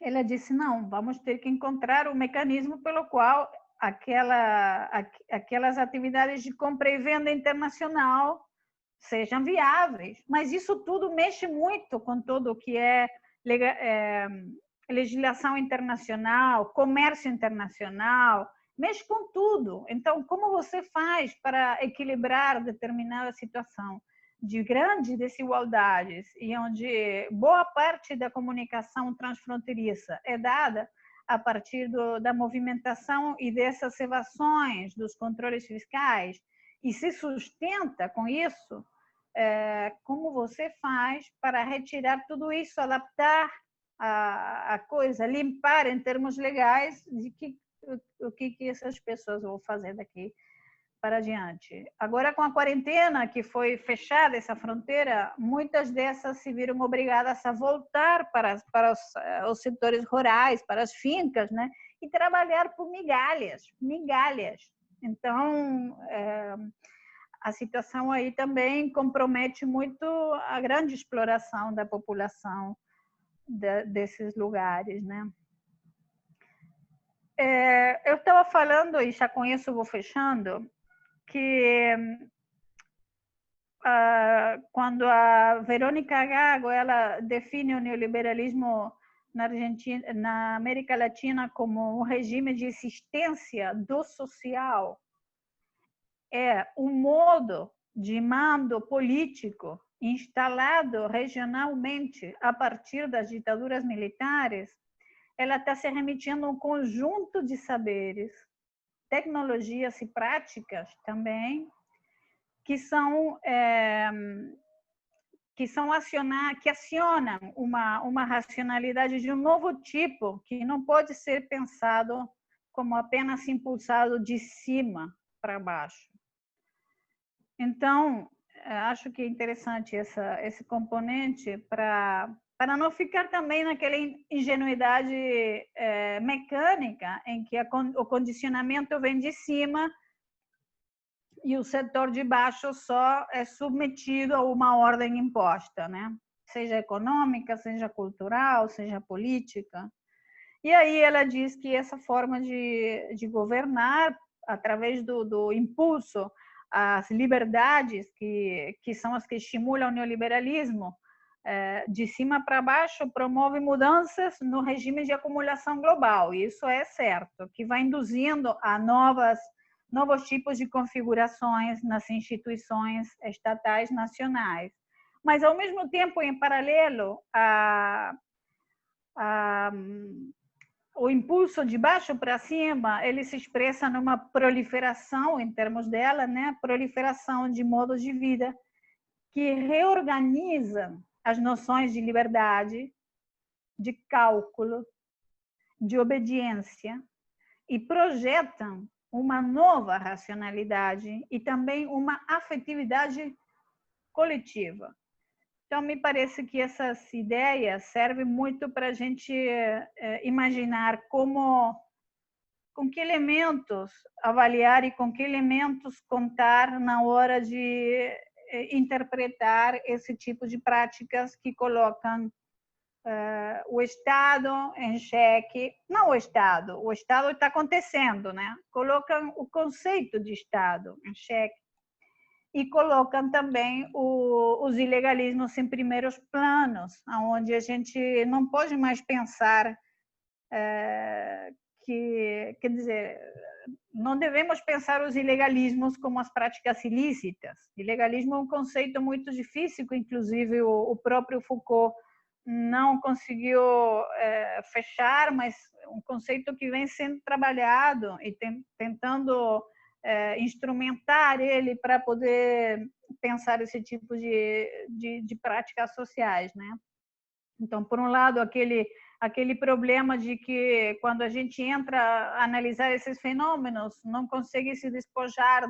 ela disse, não, vamos ter que encontrar o mecanismo pelo qual aquelas atividades de compra e venda internacional sejam viáveis. Mas isso tudo mexe muito com tudo o que é legislação internacional, comércio internacional, mexe com tudo. Então, como você faz para equilibrar determinada situação de grandes desigualdades e onde boa parte da comunicação transfronteiriça é dada a partir da movimentação e dessas evasões dos controles fiscais e se sustenta com isso, como você faz para retirar tudo isso, adaptar a coisa, limpar em termos legais o que essas pessoas vão fazer daqui para adiante. Agora, com a quarentena, que foi fechada essa fronteira, muitas dessas se viram obrigadas a voltar para os setores rurais, para as fincas, né? E trabalhar por migalhas. Então, a situação aí também compromete muito a grande exploração da população desses lugares, né? Eu estava falando, e já com isso vou fechando, que quando a Verônica Gago ela define o neoliberalismo na Argentina, na América Latina como um regime de existência do social, é um modo de mando político instalado regionalmente a partir das ditaduras militares, ela está se remetindo a um conjunto de saberes, tecnologias e práticas também, que acionam uma racionalidade de um novo tipo, que não pode ser pensado como apenas impulsado de cima para baixo. Então, acho que é interessante esse componente para não ficar também naquela ingenuidade mecânica em que o condicionamento vem de cima e o setor de baixo só é submetido a uma ordem imposta, né? Seja econômica, seja cultural, seja política. E aí ela diz que essa forma de governar, através do impulso às liberdades, que são as que estimulam o neoliberalismo, de cima para baixo, promove mudanças no regime de acumulação global. E isso é certo, que vai induzindo a novos tipos de configurações nas instituições estatais nacionais. Mas, ao mesmo tempo, em paralelo, o impulso de baixo para cima, ele se expressa numa proliferação, em termos dela, né? Proliferação de modos de vida que reorganiza as noções de liberdade, de cálculo, de obediência e projetam uma nova racionalidade e também uma afetividade coletiva. Então, me parece que essas ideias servem muito para a gente imaginar com que elementos avaliar e com que elementos contar na hora de interpretar esse tipo de práticas que colocam o Estado em xeque. Não o Estado está acontecendo, né? Colocam o conceito de Estado em xeque e colocam também os ilegalismos em primeiros planos, onde a gente não pode mais pensar quer dizer, não devemos pensar os ilegalismos como as práticas ilícitas. Ilegalismo é um conceito muito difícil, que inclusive o próprio Foucault não conseguiu fechar, mas um conceito que vem sendo trabalhado e tentando instrumentar ele para poder pensar esse tipo de práticas sociais, né? Então, por um lado, aquele problema de que quando a gente entra a analisar esses fenômenos, não consegue se despojar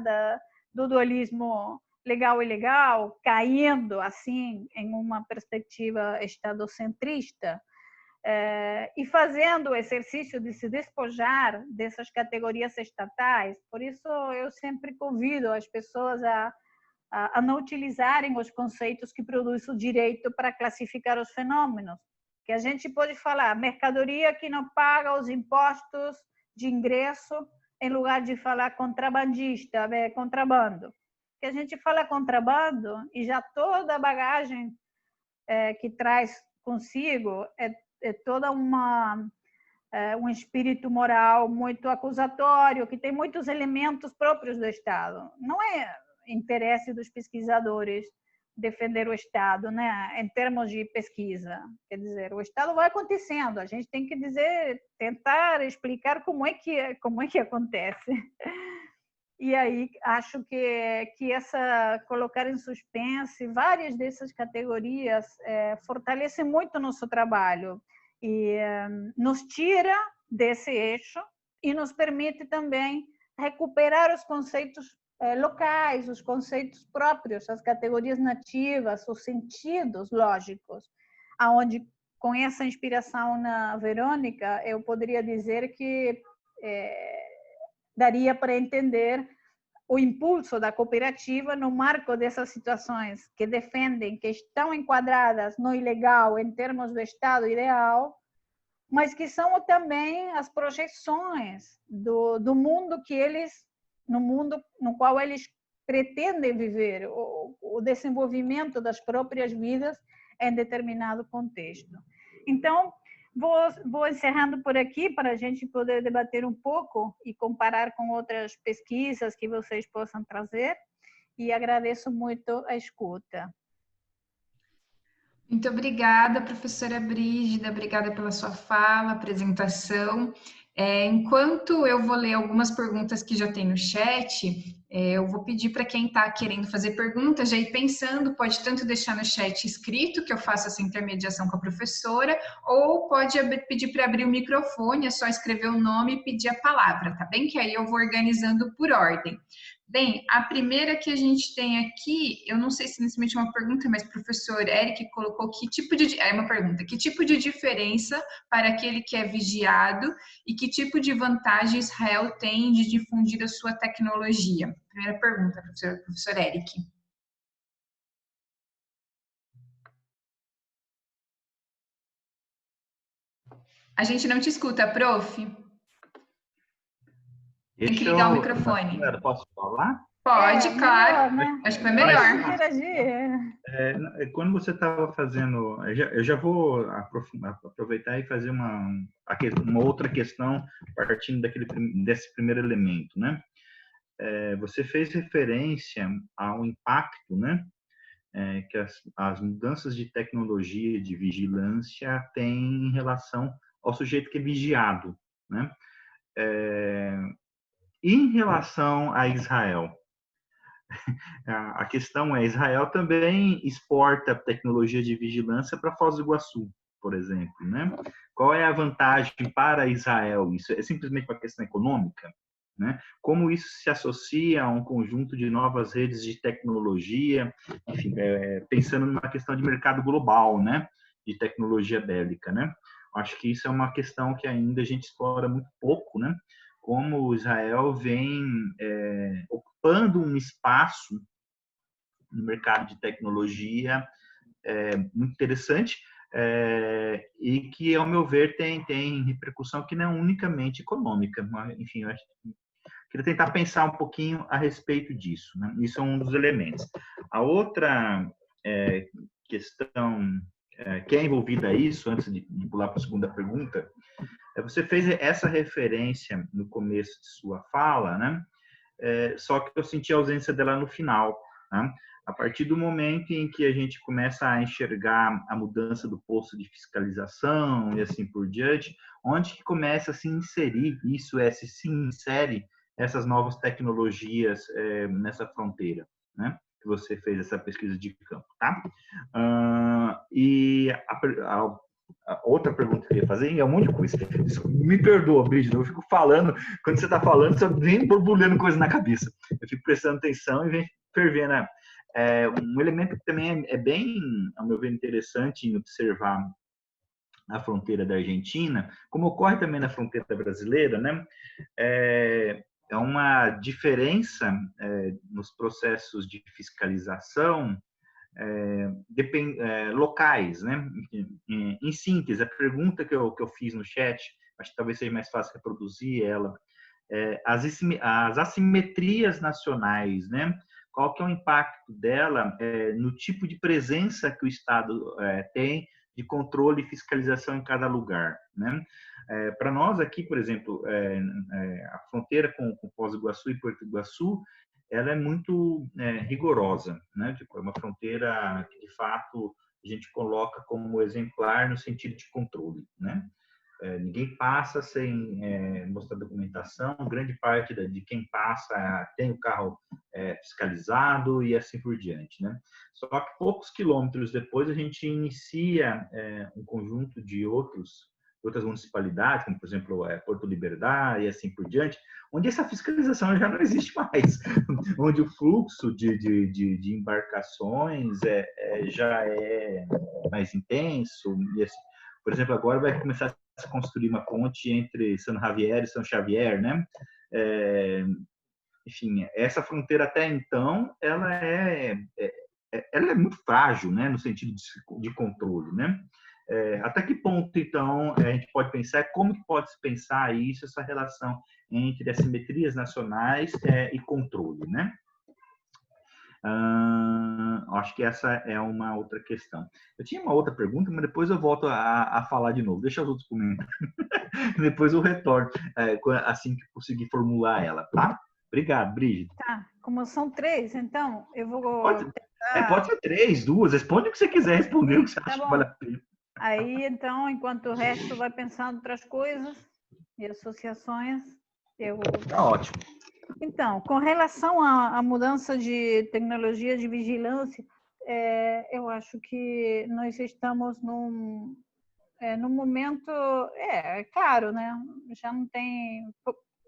do dualismo legal e ilegal, caindo assim em uma perspectiva estadocentrista, e fazendo o exercício de se despojar dessas categorias estatais. Por isso, eu sempre convido as pessoas a não utilizarem os conceitos que produz o direito para classificar os fenômenos, que a gente pode falar mercadoria que não paga os impostos de ingresso, em lugar de falar contrabandista, contrabando. Que a gente fala contrabando e já toda a bagagem que traz consigo é toda um espírito moral muito acusatório, que tem muitos elementos próprios do Estado. Não é interesse dos pesquisadores defender o Estado, né, em termos de pesquisa. Quer dizer, o Estado vai acontecendo, a gente tem que tentar explicar como é que acontece. E aí acho que colocar em suspense várias dessas categorias fortalece muito o nosso trabalho e nos tira desse eixo e nos permite também recuperar os conceitos locais, os conceitos próprios, as categorias nativas, os sentidos lógicos, aonde com essa inspiração na Verônica eu poderia dizer que daria para entender o impulso da cooperativa no marco dessas situações que defendem, que estão enquadradas no ilegal em termos do Estado ideal, mas que são também as projeções do mundo no mundo no qual eles pretendem viver, o desenvolvimento das próprias vidas em determinado contexto. Então, vou encerrando por aqui para a gente poder debater um pouco e comparar com outras pesquisas que vocês possam trazer, e agradeço muito a escuta. Muito obrigada, professora Brígida, obrigada pela sua fala, apresentação. Enquanto eu vou ler algumas perguntas que já tem no chat, eu vou pedir para quem está querendo fazer perguntas, já ir pensando, pode tanto deixar no chat escrito, que eu faço essa intermediação com a professora, ou pode pedir para abrir o microfone, é só escrever o nome e pedir a palavra, tá bem? Que aí eu vou organizando por ordem. Bem, a primeira que a gente tem aqui, eu não sei se inicialmente é uma pergunta, mas o professor Eric colocou uma pergunta, que tipo de diferença para aquele que é vigiado e que tipo de vantagem Israel tem de difundir a sua tecnologia? Primeira pergunta, professor Eric. A gente não te escuta, prof. Tem que ligar o microfone. Posso falar? Pode, claro. Melhor, né? Acho que foi melhor. Quando você estava fazendo, eu já vou aproveitar e fazer uma outra questão partindo desse primeiro elemento, né? Você fez referência ao impacto, né? Que as mudanças de tecnologia de vigilância têm em relação ao sujeito que é vigiado, né? Em relação a Israel, a questão é, Israel também exporta tecnologia de vigilância para Foz do Iguaçu, por exemplo, né? Qual é a vantagem para Israel? Isso é simplesmente uma questão econômica, né? Como isso se associa a um conjunto de novas redes de tecnologia, enfim, pensando numa questão de mercado global, né? De tecnologia bélica, né? Acho que isso é uma questão que ainda a gente explora muito pouco, né? Como Israel vem ocupando um espaço no mercado de tecnologia muito interessante e que, ao meu ver, tem repercussão que não é unicamente econômica. Mas, enfim, eu queria tentar pensar um pouquinho a respeito disso, né? Isso é um dos elementos. A outra questão que é envolvida a isso, antes de pular para a segunda pergunta, você fez essa referência no começo de sua fala, né? Só que eu senti a ausência dela no final, né? A partir do momento em que a gente começa a enxergar a mudança do posto de fiscalização e assim por diante, onde que começa a se inserir isso, se insere essas novas tecnologias nessa fronteira, né? Que você fez essa pesquisa de campo, tá? E a outra pergunta que eu ia fazer, e é um monte de coisa. Me perdoa, Brígida, eu fico falando, quando você está falando, você vem borbulhando coisa na cabeça. Eu fico prestando atenção e vem fervendo, né? Um elemento que também é bem, ao meu ver, interessante em observar na fronteira da Argentina, como ocorre também na fronteira brasileira, né? É uma diferença nos processos de fiscalização locais, né? Em síntese, a pergunta que eu fiz no chat, acho que talvez seja mais fácil reproduzir ela, as assimetrias nacionais, né? Qual que é o impacto dela no tipo de presença que o Estado tem de controle e fiscalização em cada lugar, né? Para nós aqui, por exemplo, a fronteira com Foz do Iguaçu e Porto Iguaçu, ela é muito rigorosa, né? Tipo, é uma fronteira que, de fato, a gente coloca como exemplar no sentido de controle, né? Ninguém passa sem mostrar documentação, grande parte de quem passa tem o carro fiscalizado e assim por diante, né? Só que poucos quilômetros depois a gente inicia um conjunto de outras municipalidades, como por exemplo Porto Liberdade e assim por diante, onde essa fiscalização já não existe mais, onde o fluxo de embarcações já é mais intenso e assim. Por exemplo, agora vai começar a se construir uma ponte entre São Javier e São Xavier, né? Enfim, essa fronteira até então, ela é muito frágil, né? No sentido de controle, né? Até que ponto, então, a gente pode pensar, como que pode se pensar isso, essa relação entre assimetrias nacionais e controle, né? Acho que essa é uma outra questão. Eu tinha uma outra pergunta, mas depois eu volto a falar de novo. Deixa os outros comentar. Depois eu retorno, assim que conseguir formular ela, tá? Obrigado, Brígida. Tá, como são 3, então eu vou pode ser 3, 2, responde o que você quiser responder, o que você acha que vale a pena. Aí, então, enquanto o resto vai pensando outras coisas e associações, Tá ótimo. Então, com relação à mudança de tecnologia de vigilância, eu acho que nós estamos num momento, claro, né? Já não tem,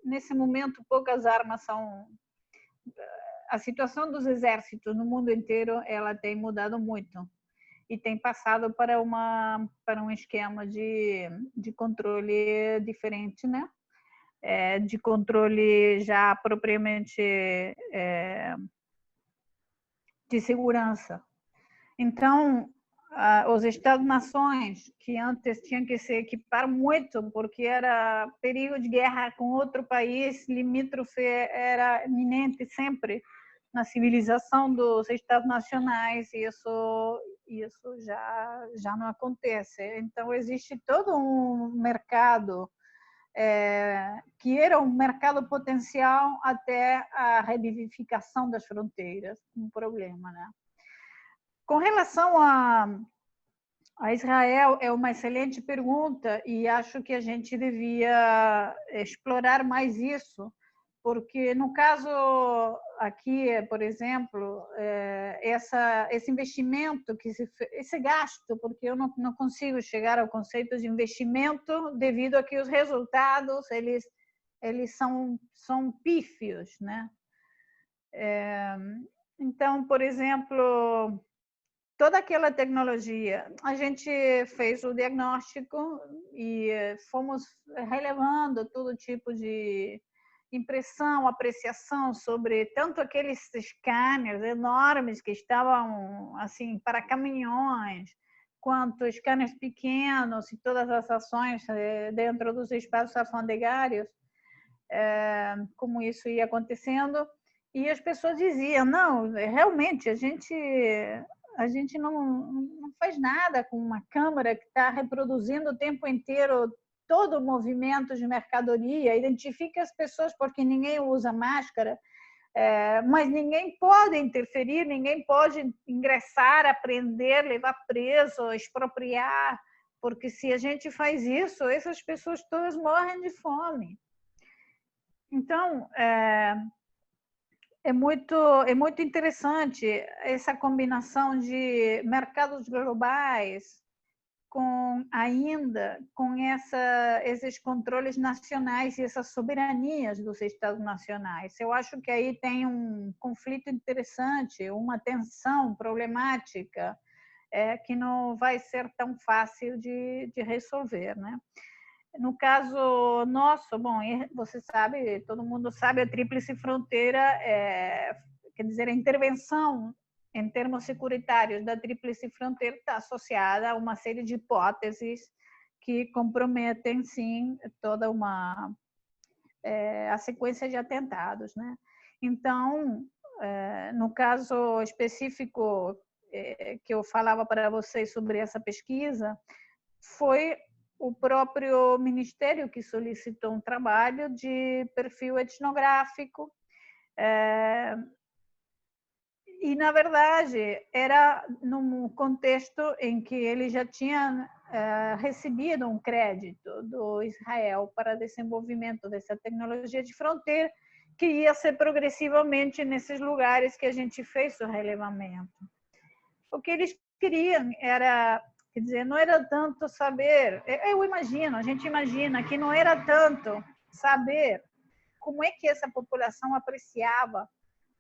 nesse momento, poucas armas são. A situação dos exércitos no mundo inteiro, ela tem mudado muito e tem passado para um esquema de controle diferente, né? De controle já propriamente de segurança. Então, os Estados-nações, que antes tinham que se equipar muito, porque era perigo de guerra com outro país, limítrofe era iminente sempre na civilização dos Estados nacionais, e isso já não acontece. Então, existe todo um mercado que era um mercado potencial até a revivificação das fronteiras, um problema, né? Com relação a Israel, é uma excelente pergunta e acho que a gente devia explorar mais isso, porque no caso aqui, por exemplo, esse investimento, esse gasto, porque eu não consigo chegar ao conceito de investimento devido a que os resultados eles são pífios, né? Então, por exemplo, toda aquela tecnologia, a gente fez o diagnóstico e fomos relevando todo tipo de impressão, apreciação sobre tanto aqueles scanners enormes que estavam assim para caminhões, quanto scanners pequenos e todas as ações dentro dos espaços alfandegários, como isso ia acontecendo. E as pessoas diziam, não, realmente a gente não faz nada com uma câmera que está reproduzindo o tempo inteiro todo o movimento de mercadoria, identifica as pessoas porque ninguém usa máscara, mas ninguém pode interferir, ninguém pode ingressar, apreender, levar preso, expropriar, porque se a gente faz isso, essas pessoas todas morrem de fome. Então, é muito interessante essa combinação de mercados globais com esses controles nacionais e essas soberanias dos Estados nacionais. Eu acho que aí tem um conflito interessante, uma tensão problemática que não vai ser tão fácil de resolver, né? No caso nosso, bom, você sabe, todo mundo sabe, a Tríplice Fronteira, quer dizer, a intervenção em termos securitários da Tríplice Fronteira está associada a uma série de hipóteses que comprometem, sim, toda a sequência de atentados, né? Então, no caso específico que eu falava para vocês sobre essa pesquisa, foi o próprio Ministério que solicitou um trabalho de perfil etnográfico, e, na verdade, era num contexto em que ele já tinha recebido um crédito do Israel para desenvolvimento dessa tecnologia de fronteira, que ia ser progressivamente nesses lugares que a gente fez o relevamento. O que eles queriam era, quer dizer, não era tanto saber, eu imagino, a gente imagina que não era tanto saber como é que essa população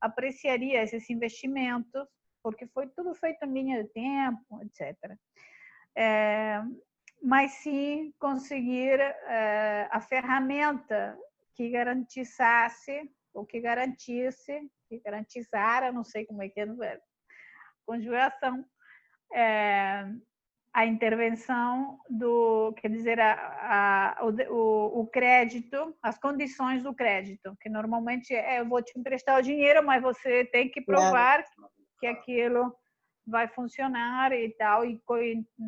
apreciaria esses investimentos, porque foi tudo feito em linha de tempo, etc. Mas sim conseguir a ferramenta que garantizasse, ou que garantizara, não sei como é que é no verbo, conjugação, a intervenção quer dizer, o crédito, as condições do crédito, que normalmente eu vou te emprestar o dinheiro, mas você tem que provar que aquilo vai funcionar e tal, e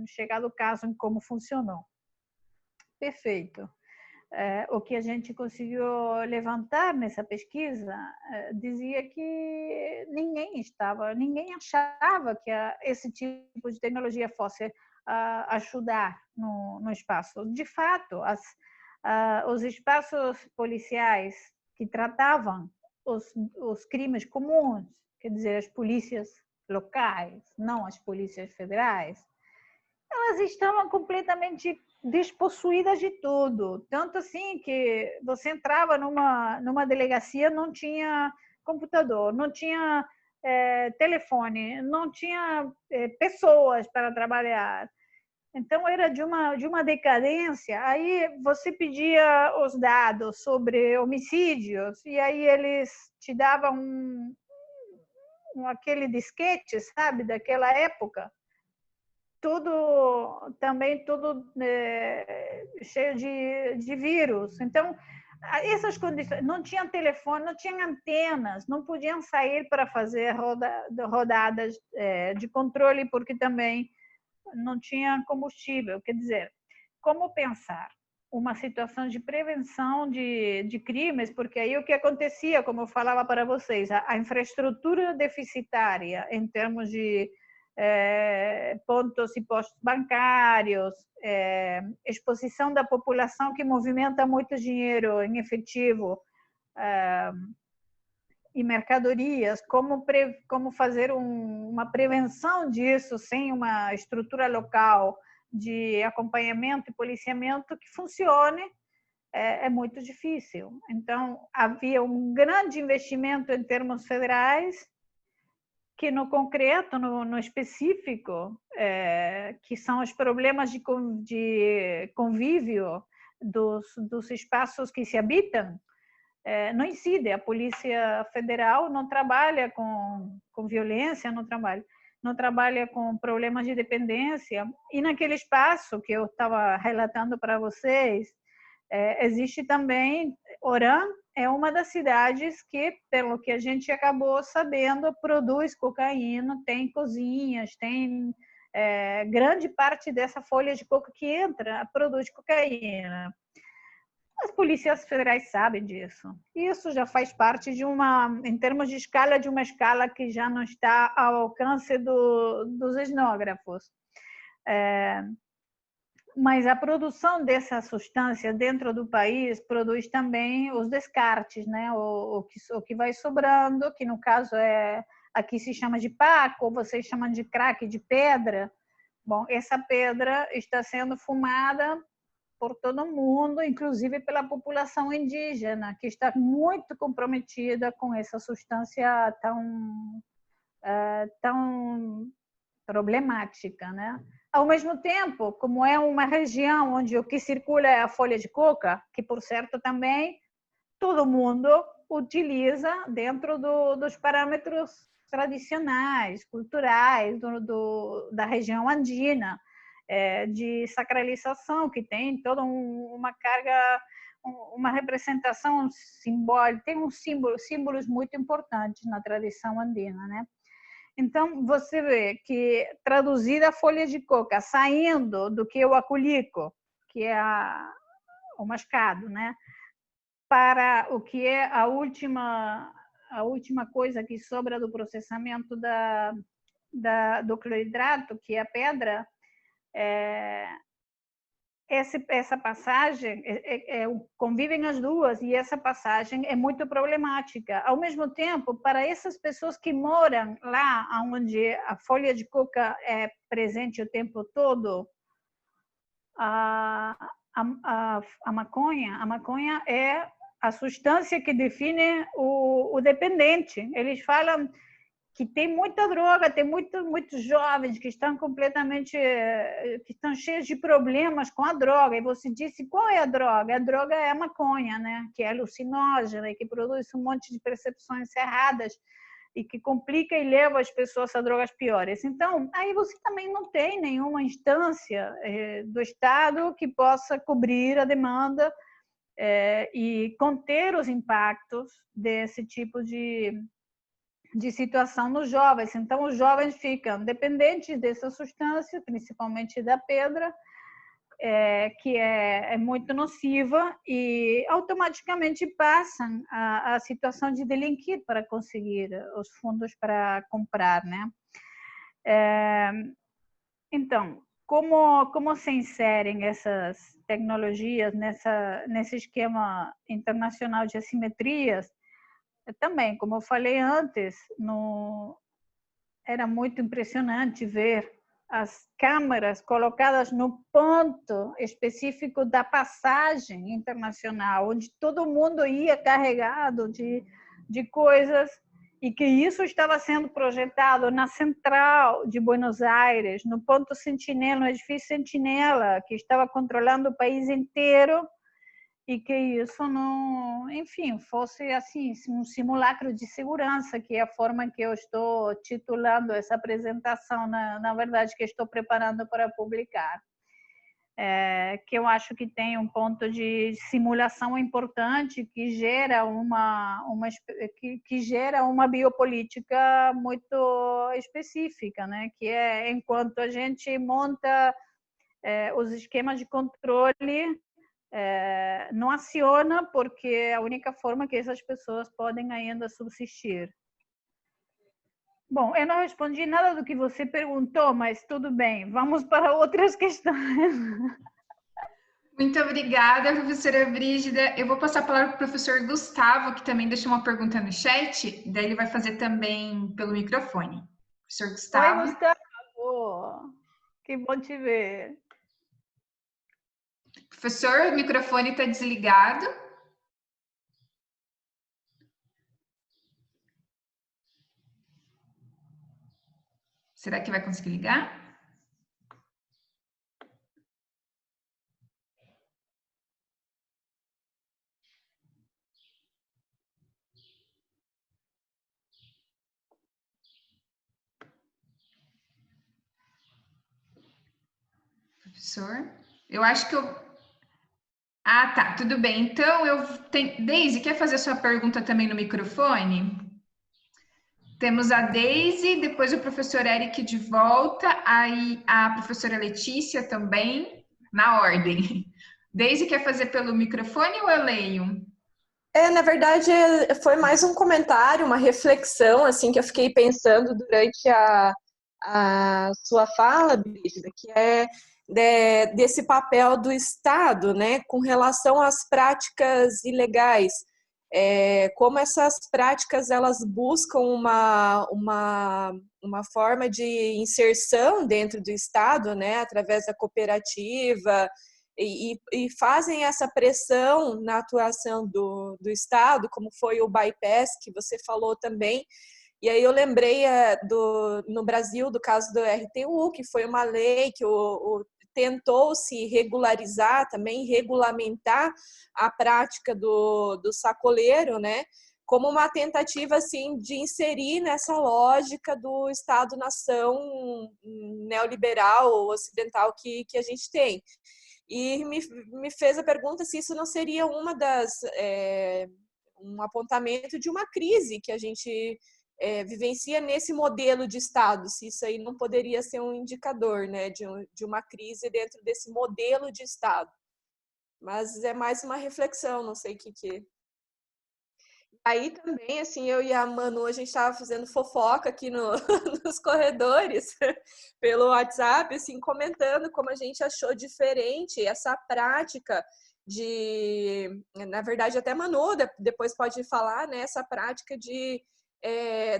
chegar no caso em como funcionou. Perfeito. O que a gente conseguiu levantar nessa pesquisa dizia que ninguém achava que esse tipo de tecnologia fosse ajudar no espaço. De fato, os espaços policiais que tratavam os crimes comuns, quer dizer, as polícias locais, não as polícias federais, elas estavam completamente despossuídas de tudo. Tanto assim que você entrava numa delegacia, não tinha computador, não tinha telefone, não tinha pessoas para trabalhar. Então, era de uma decadência. Aí você pedia os dados sobre homicídios e aí eles te davam aquele disquete, sabe, daquela época. Tudo cheio de vírus. Então, essas condições, não tinha telefone, não tinha antenas, não podiam sair para fazer rodadas de controle, porque também não tinha combustível. Quer dizer, como pensar uma situação de prevenção de crimes? Porque aí o que acontecia, como eu falava para vocês, a infraestrutura deficitária em termos de pontos e postos bancários, exposição da população que movimenta muito dinheiro em efetivo e mercadorias, como fazer uma prevenção disso sem uma estrutura local de acompanhamento e policiamento que funcione, é muito difícil. Então, havia um grande investimento em termos federais, que no concreto, no específico, que são os problemas de convívio dos espaços que se habitam, não incide. A Polícia Federal não trabalha com violência, não trabalha com problemas de dependência. E naquele espaço que eu estava relatando para vocês, existe também, Orã é uma das cidades que, pelo que a gente acabou sabendo, produz cocaína, tem cozinhas, tem grande parte dessa folha de coca que entra, produz cocaína. As polícias federais sabem disso. Isso já faz parte em termos de escala, de uma escala que já não está ao alcance dos etnógrafos. Mas a produção dessa substância dentro do país produz também os descartes, né? O que vai sobrando, que no caso aqui se chama de paco, ou vocês chamam de crack, de pedra. Bom, essa pedra está sendo fumada por todo mundo, inclusive pela população indígena, que está muito comprometida com essa substância tão problemática, né? Ao mesmo tempo, como é uma região onde o que circula é a folha de coca, que, por certo, também todo mundo utiliza dentro dos parâmetros tradicionais, culturais da região andina, de sacralização, que tem toda uma carga, uma representação simbólica, tem símbolos muito importantes na tradição andina, né? Então, você vê que traduzir a folha de coca, saindo do que é o aculico, que é o mascado, né? Para o que é a última coisa que sobra do processamento do cloridrato, que é a pedra, essa passagem, convivem as duas, e essa passagem é muito problemática. Ao mesmo tempo, para essas pessoas que moram lá onde a folha de coca é presente o tempo todo, a maconha é a substância que define o dependente. Eles falam que tem muita droga, tem muitos jovens que estão que estão cheios de problemas com a droga. E você disse, qual é a droga? A droga é a maconha, né? Que é alucinógena e que produz um monte de percepções erradas e que complica e leva as pessoas a drogas piores. Então, aí você também não tem nenhuma instância do Estado que possa cobrir a demanda e conter os impactos desse tipo de situação nos jovens. Então, os jovens ficam dependentes dessa substância, principalmente da pedra, que é muito nociva, e automaticamente passam a situação de delinquir para conseguir os fundos para comprar, né? Então, como se inserem essas tecnologias nesse esquema internacional de assimetrias? Também, como eu falei antes, era muito impressionante ver as câmeras colocadas no ponto específico da passagem internacional, onde todo mundo ia carregado de coisas, e que isso estava sendo projetado na central de Buenos Aires, no ponto Sentinela, no edifício Sentinela, que estava controlando o país inteiro, e que isso não, enfim, fosse assim um simulacro de segurança, que é a forma que eu estou titulando essa apresentação, na verdade, que estou preparando para publicar. Que eu acho que tem um ponto de simulação importante que gera uma biopolítica muito específica, né? Que é enquanto a gente monta os esquemas de controle, não aciona, porque é a única forma que essas pessoas podem ainda subsistir. Bom, eu não respondi nada do que você perguntou, mas tudo bem, vamos para outras questões. Muito obrigada, professora Brígida. Eu vou passar a palavra para o professor Gustavo, que também deixou uma pergunta no chat, daí ele vai fazer também pelo microfone. Professor Gustavo. Oi, Gustavo. Que bom te ver. Professor, o microfone está desligado. Será que vai conseguir ligar? Professor, eu acho que eu... Ah, tá, tudo bem. Então, Deise, quer fazer sua pergunta também no microfone? Temos a Deise, depois o professor Eric de volta, aí a professora Letícia também, na ordem. Deise, quer fazer pelo microfone ou eu leio? Na verdade, foi mais um comentário, uma reflexão, assim, que eu fiquei pensando durante a sua fala, Brígida, que é desse papel do Estado, né, com relação às práticas ilegais. Como essas práticas elas buscam uma forma de inserção dentro do Estado, né, através da cooperativa, e fazem essa pressão na atuação do Estado, como foi o bypass que você falou também. E aí eu lembrei no Brasil do caso do RTU, que foi uma lei que tentou se regularizar também, regulamentar a prática do sacoleiro, né? como uma tentativa assim de inserir nessa lógica do Estado-nação neoliberal ou ocidental que a gente tem. E me fez a pergunta se isso não seria um apontamento de uma crise que a gente vivencia nesse modelo de Estado, se isso aí não poderia ser um indicador, né, de uma crise dentro desse modelo de Estado. Mas é mais uma reflexão, não sei o que. Aí também, assim, eu e a Manu, a gente estava fazendo fofoca aqui nos corredores, pelo WhatsApp, assim, comentando como a gente achou diferente essa prática na verdade, até Manu depois pode falar, né, essa prática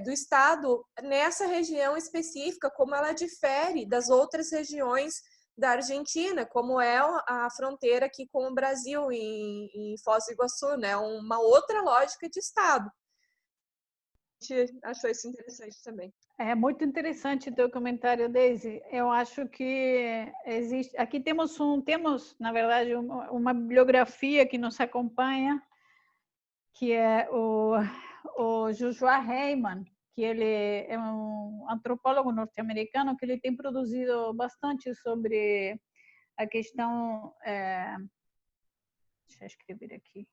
do Estado nessa região específica, como ela difere das outras regiões da Argentina, como é a fronteira aqui com o Brasil, em Foz do Iguaçu, né? Uma outra lógica de Estado. A gente achou isso interessante também. É muito interessante o teu comentário, Daisy. Eu acho que existe... Aqui temos, na verdade, uma bibliografia que nos acompanha, que é o Joshua Heyman, que ele é um antropólogo norte-americano que ele tem produzido bastante sobre a questão... deixa eu escrever aqui.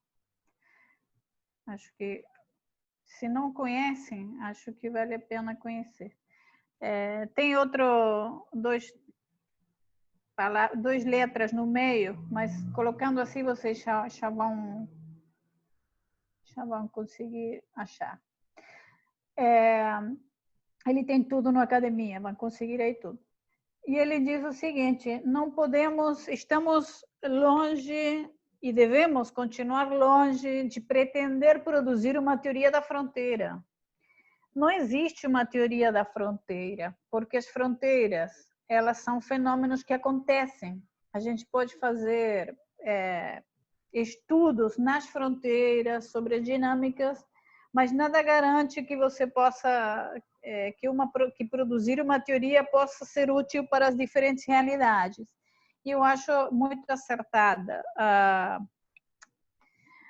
Acho que, se não conhecem, acho que vale a pena conhecer. Tem duas letras no meio, mas colocando assim vocês já vão conseguir achar. Ele tem tudo no Academia, vão conseguir aí tudo. E ele diz o seguinte: estamos longe e devemos continuar longe de pretender produzir uma teoria da fronteira. Não existe uma teoria da fronteira, porque as fronteiras, elas são fenômenos que acontecem. A gente pode fazer estudos nas fronteiras sobre as dinâmicas, mas nada garante que você possa, que produzir uma teoria possa ser útil para as diferentes realidades. E eu acho muito acertada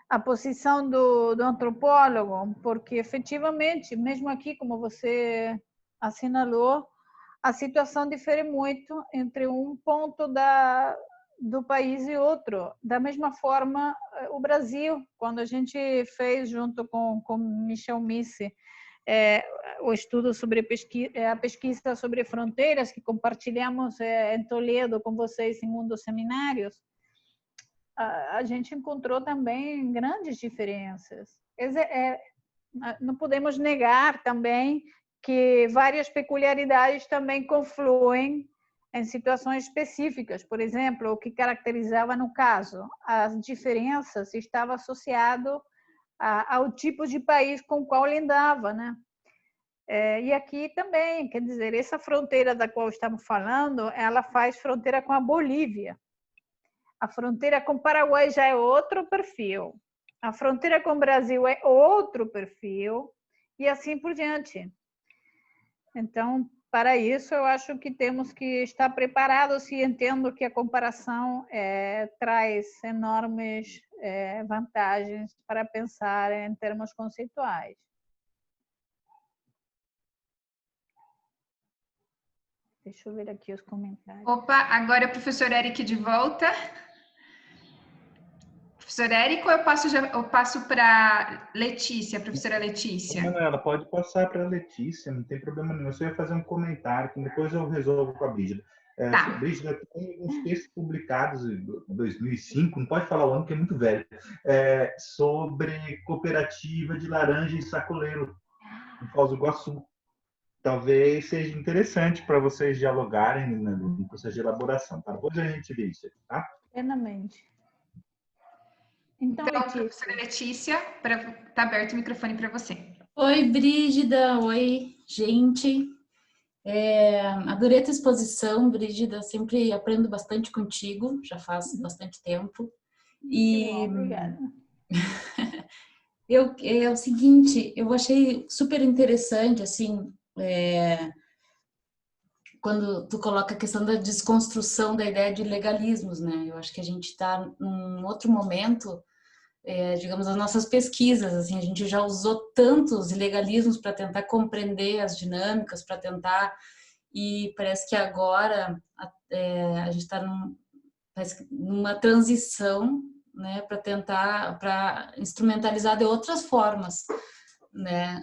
a posição do antropólogo, porque efetivamente, mesmo aqui, como você assinalou, a situação difere muito entre um ponto do país e outro. Da mesma forma, o Brasil, quando a gente fez junto com Michel Misse o estudo sobre a pesquisa sobre fronteiras, que compartilhamos em Toledo com vocês em um dos seminários, a gente encontrou também grandes diferenças. Não podemos negar também que várias peculiaridades também confluem em situações específicas. Por exemplo, o que caracterizava no caso as diferenças estava associado ao tipo de país com o qual lidava, né? E aqui também, quer dizer, essa fronteira da qual estamos falando, ela faz fronteira com a Bolívia. A fronteira com o Paraguai já é outro perfil. A fronteira com o Brasil é outro perfil, e assim por diante. Então, para isso, eu acho que temos que estar preparados, e entendo que a comparação traz enormes vantagens para pensar em termos conceituais. Deixa eu ver aqui os comentários. Opa, agora é o professor Eric de volta. Professor Érico, eu passo para Letícia, professora Letícia. Manuela, pode passar para a Letícia, não tem problema nenhum. Eu só ia fazer um comentário, que depois eu resolvo com a Brígida. Tá. Brígida, tem alguns textos publicados em 2005, não pode falar o ano, que é muito velho, sobre cooperativa de laranja e sacoleiro, em Foz do Iguaçu. Talvez seja interessante para vocês dialogarem no processo de elaboração. Tá? Depois a gente vê isso, tá? Plenamente. Então, professora Letícia, está aberto o microfone para você. Oi, Brígida. Oi, gente. Adorei a tua exposição, Brígida. Sempre aprendo bastante contigo, já faz bastante tempo. Obrigada. É o seguinte, eu achei super interessante, assim, quando tu coloca a questão da desconstrução da ideia de legalismos, né? Eu acho que a gente está num outro momento digamos, as nossas pesquisas. Assim, a gente já usou tantos ilegalismos para tentar compreender as dinâmicas, para tentar, e parece que agora a gente está numa transição, né, para tentar, para instrumentalizar de outras formas, né,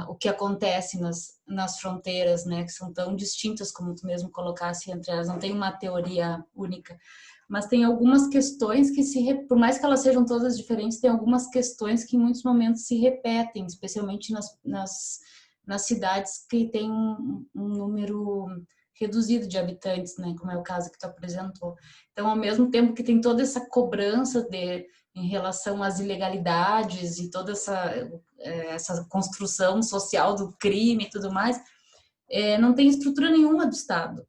o que acontece nas fronteiras, né, que são tão distintas, como tu mesmo colocasse entre elas, não tem uma teoria única, mas tem algumas questões que por mais que elas sejam todas diferentes, tem algumas questões que em muitos momentos se repetem, especialmente nas cidades que tem um número reduzido de habitantes, né, como é o caso que tu apresentou. Então, ao mesmo tempo que tem toda essa cobrança em relação às ilegalidades e toda essa construção social do crime e tudo mais, não tem estrutura nenhuma do Estado.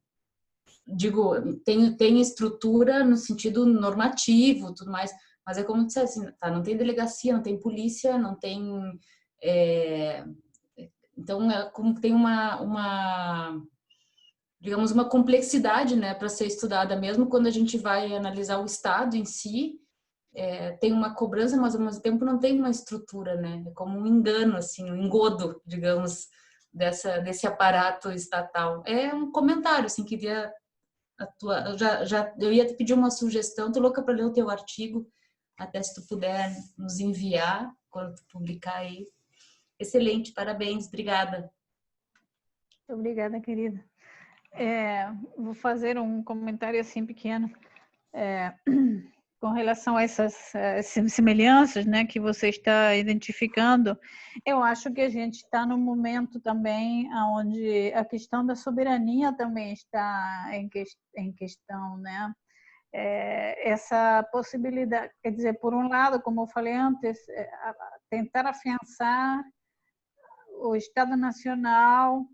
Digo, tem estrutura no sentido normativo, tudo mais, mas é como tu disse, assim, tá, não tem delegacia, não tem polícia, não tem... então, é como que tem digamos, uma complexidade, né, para ser estudada, mesmo quando a gente vai analisar o Estado em si, tem uma cobrança, mas ao mesmo tempo não tem uma estrutura, né, é como um engano, assim, um engodo, digamos, desse aparato estatal. É um comentário, assim, queria eu ia te pedir uma sugestão, tô louca para ler o teu artigo, até se tu puder nos enviar, quando tu publicar aí. Excelente, parabéns, obrigada. Obrigada, querida. Vou fazer um comentário assim pequeno com relação a essas semelhanças, né, que você está identificando. Eu acho que a gente está num momento também onde a questão da soberania também está em questão, né? Essa possibilidade, quer dizer, por um lado, como eu falei antes, tentar afiançar o Estado Nacional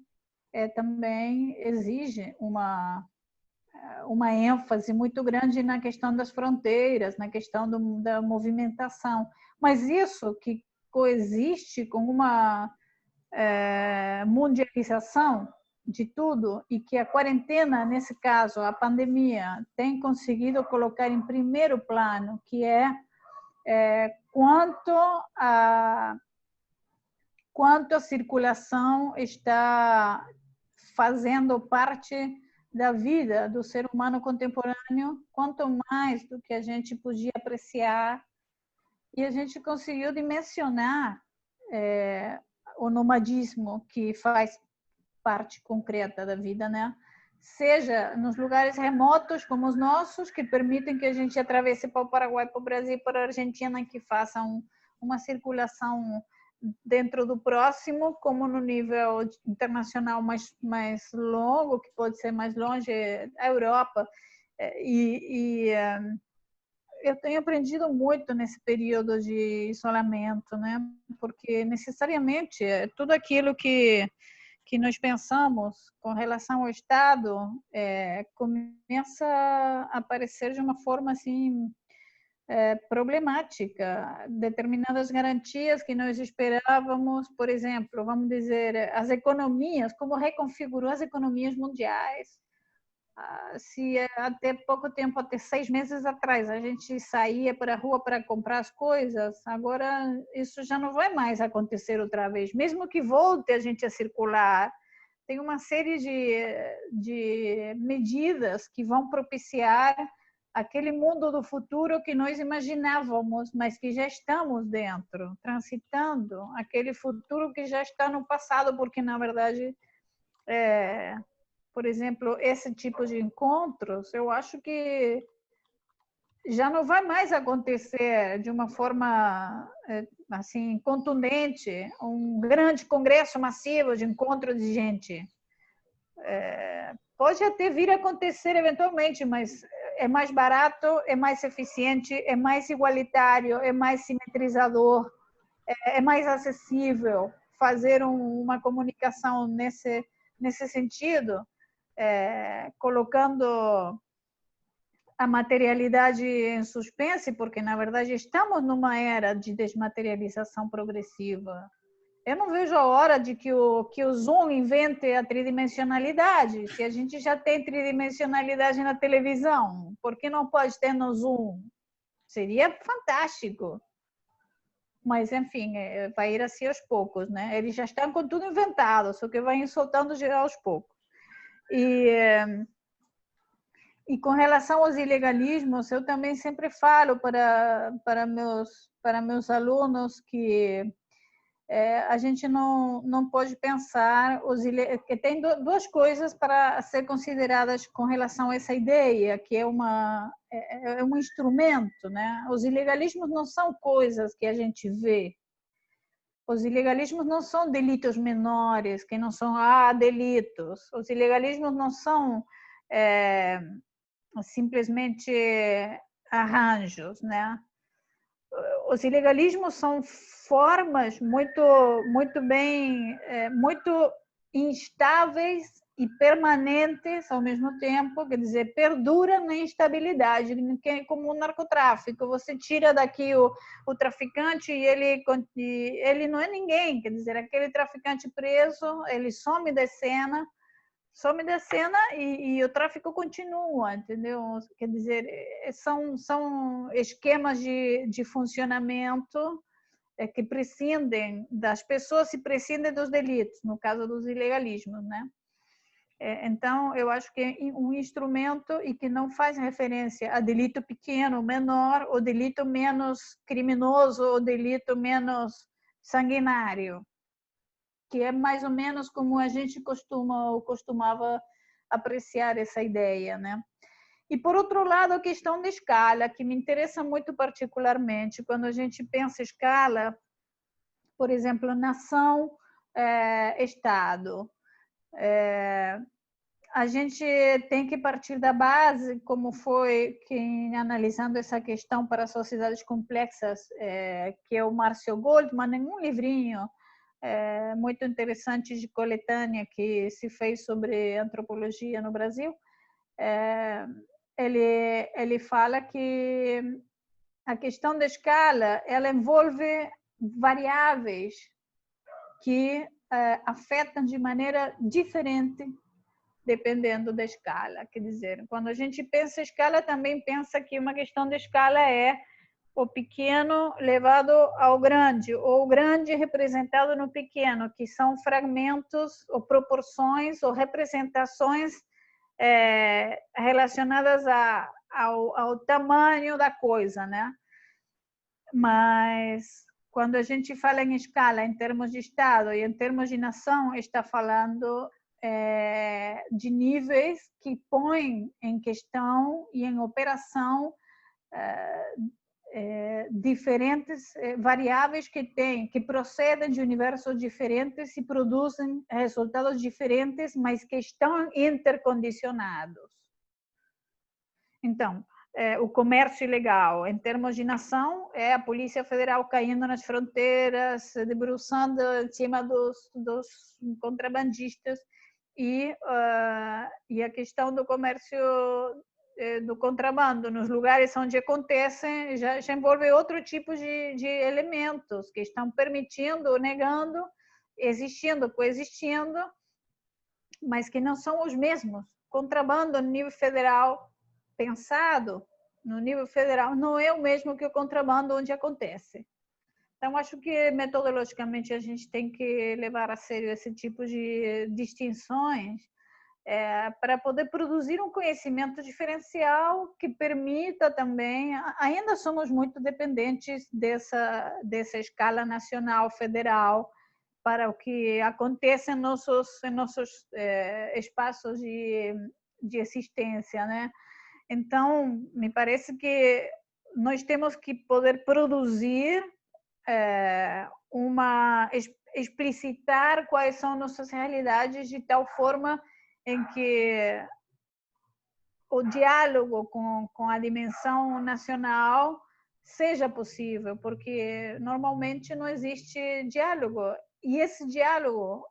também exige uma ênfase muito grande na questão das fronteiras, na questão da movimentação. Mas isso que coexiste com uma mundialização de tudo e que a quarentena, nesse caso, a pandemia, tem conseguido colocar em primeiro plano, que quanto a circulação está fazendo parte da vida do ser humano contemporâneo, quanto mais do que a gente podia apreciar, e a gente conseguiu dimensionar o nomadismo, que faz parte concreta da vida, né? Seja nos lugares remotos como os nossos, que permitem que a gente atravesse para o Paraguai, para o Brasil, para a Argentina, que façam uma circulação dentro do próximo, como no nível internacional mais longo, que pode ser mais longe, a Europa. Eu tenho aprendido muito nesse período de isolamento, né? Porque necessariamente tudo aquilo que nós pensamos com relação ao Estado começa a aparecer de uma forma assim problemática. Determinadas garantias que nós esperávamos, por exemplo, vamos dizer, as economias, como reconfigurou as economias mundiais. Se até pouco tempo, até 6 meses atrás, a gente saía para a rua para comprar as coisas, agora isso já não vai mais acontecer outra vez. Mesmo que volte a gente a circular, tem uma série de medidas que vão propiciar aquele mundo do futuro que nós imaginávamos, mas que já estamos dentro, transitando aquele futuro que já está no passado, porque, na verdade, por exemplo, esse tipo de encontros, eu acho que já não vai mais acontecer de uma forma assim contundente, um grande congresso massivo de encontro de gente. Pode até vir a acontecer eventualmente, mas é mais barato, é mais eficiente, é mais igualitário, é mais simetrizador, é mais acessível fazer uma comunicação nesse sentido, colocando a materialidade em suspense, porque, na verdade, estamos numa era de desmaterialização progressiva. Eu não vejo a hora de que o Zoom invente a tridimensionalidade. Se a gente já tem tridimensionalidade na televisão, por que não pode ter no Zoom? Seria fantástico. mas enfim, vai ir assim aos poucos, né? Eles já estão com tudo inventado, só que vai soltando aos poucos. E com relação aos ilegalismos, eu também sempre falo para meus alunos que a gente não pode pensar que tem duas coisas para ser consideradas com relação a essa ideia, que é um instrumento, né? Os ilegalismos não são coisas que a gente vê. Os ilegalismos não são delitos menores, que não são delitos. Os ilegalismos não são simplesmente arranjos, né? Os ilegalismos são formas muito instáveis e permanentes ao mesmo tempo, quer dizer, perdura na instabilidade, como o narcotráfico. Você tira daqui o traficante e ele não é ninguém, quer dizer, aquele traficante preso, ele some da cena e o tráfico continua, entendeu? Quer dizer, são esquemas de funcionamento que prescindem das pessoas e prescindem dos delitos, no caso dos ilegalismos, né? Então, eu acho que é um instrumento e que não faz referência a delito pequeno, menor, ou delito menos criminoso, ou delito menos sanguinário, que é mais ou menos como a gente costumava apreciar essa ideia, né? E, por outro lado, a questão da escala, que me interessa muito particularmente, quando a gente pensa escala, por exemplo, nação, Estado. A gente tem que partir da base, como foi analisando essa questão para sociedades complexas, que é o Márcio Goldman, em um livrinho muito interessante de coletânea que se fez sobre antropologia no Brasil, ele fala que a questão da escala ela envolve variáveis que afetam de maneira diferente dependendo da escala. Quer dizer, quando a gente pensa em escala, também pensa que uma questão de escala é o pequeno levado ao grande, ou o grande representado no pequeno, que são fragmentos, ou proporções, ou representações relacionadas ao tamanho da coisa, né? Mas quando a gente fala em escala, em termos de Estado e em termos de nação, está falando de níveis que põem em questão e em operação diferentes variáveis que procedem de universos diferentes e produzem resultados diferentes, mas que estão intercondicionados. Então, o comércio ilegal, em termos de nação, é a Polícia Federal caindo nas fronteiras, debruçando em cima dos contrabandistas, e a questão do comércio do contrabando nos lugares onde acontecem já envolve outro tipo de elementos que estão permitindo ou negando, existindo, coexistindo, mas que não são os mesmos. Contrabando no nível federal, pensado no nível federal, não é o mesmo que o contrabando onde acontece. Então, acho que metodologicamente a gente tem que levar a sério esse tipo de distinções para poder produzir um conhecimento diferencial que permita também, ainda somos muito dependentes dessa escala nacional, federal, para o que acontece em nossos espaços de existência, né? Então, me parece que nós temos que poder produzir explicitar quais são nossas realidades de tal forma em que o diálogo com a dimensão nacional seja possível, porque normalmente não existe diálogo, e esse diálogo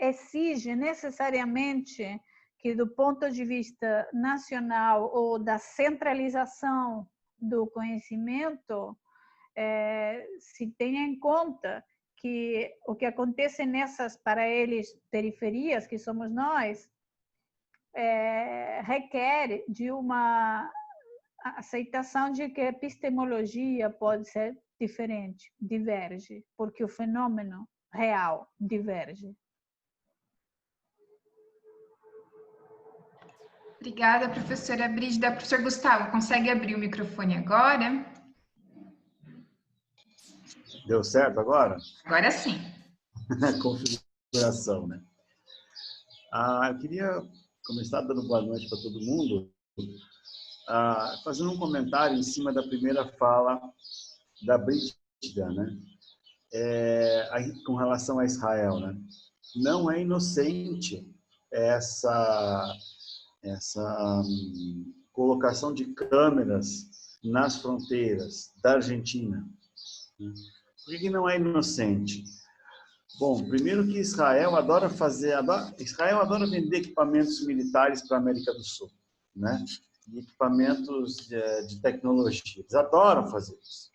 exige necessariamente que, do ponto de vista nacional ou da centralização do conhecimento, se tenha em conta que o que acontece nessas, para eles, periferias, que somos nós, requer de uma aceitação de que a epistemologia pode ser diferente, diverge, porque o fenômeno real diverge. Obrigada, professora Brígida. Professor Gustavo, consegue abrir o microfone agora? Deu certo agora? Agora sim. Configuração, né? Eu queria começar dando boa noite para todo mundo, fazendo um comentário em cima da primeira fala da Brígida, né? Com relação a Israel, né? Não é inocente essa colocação de câmeras nas fronteiras da Argentina. Por que não é inocente? Bom, primeiro que Israel adora vender equipamentos militares para a América do Sul, né? E equipamentos de tecnologia. Eles adoram fazer isso.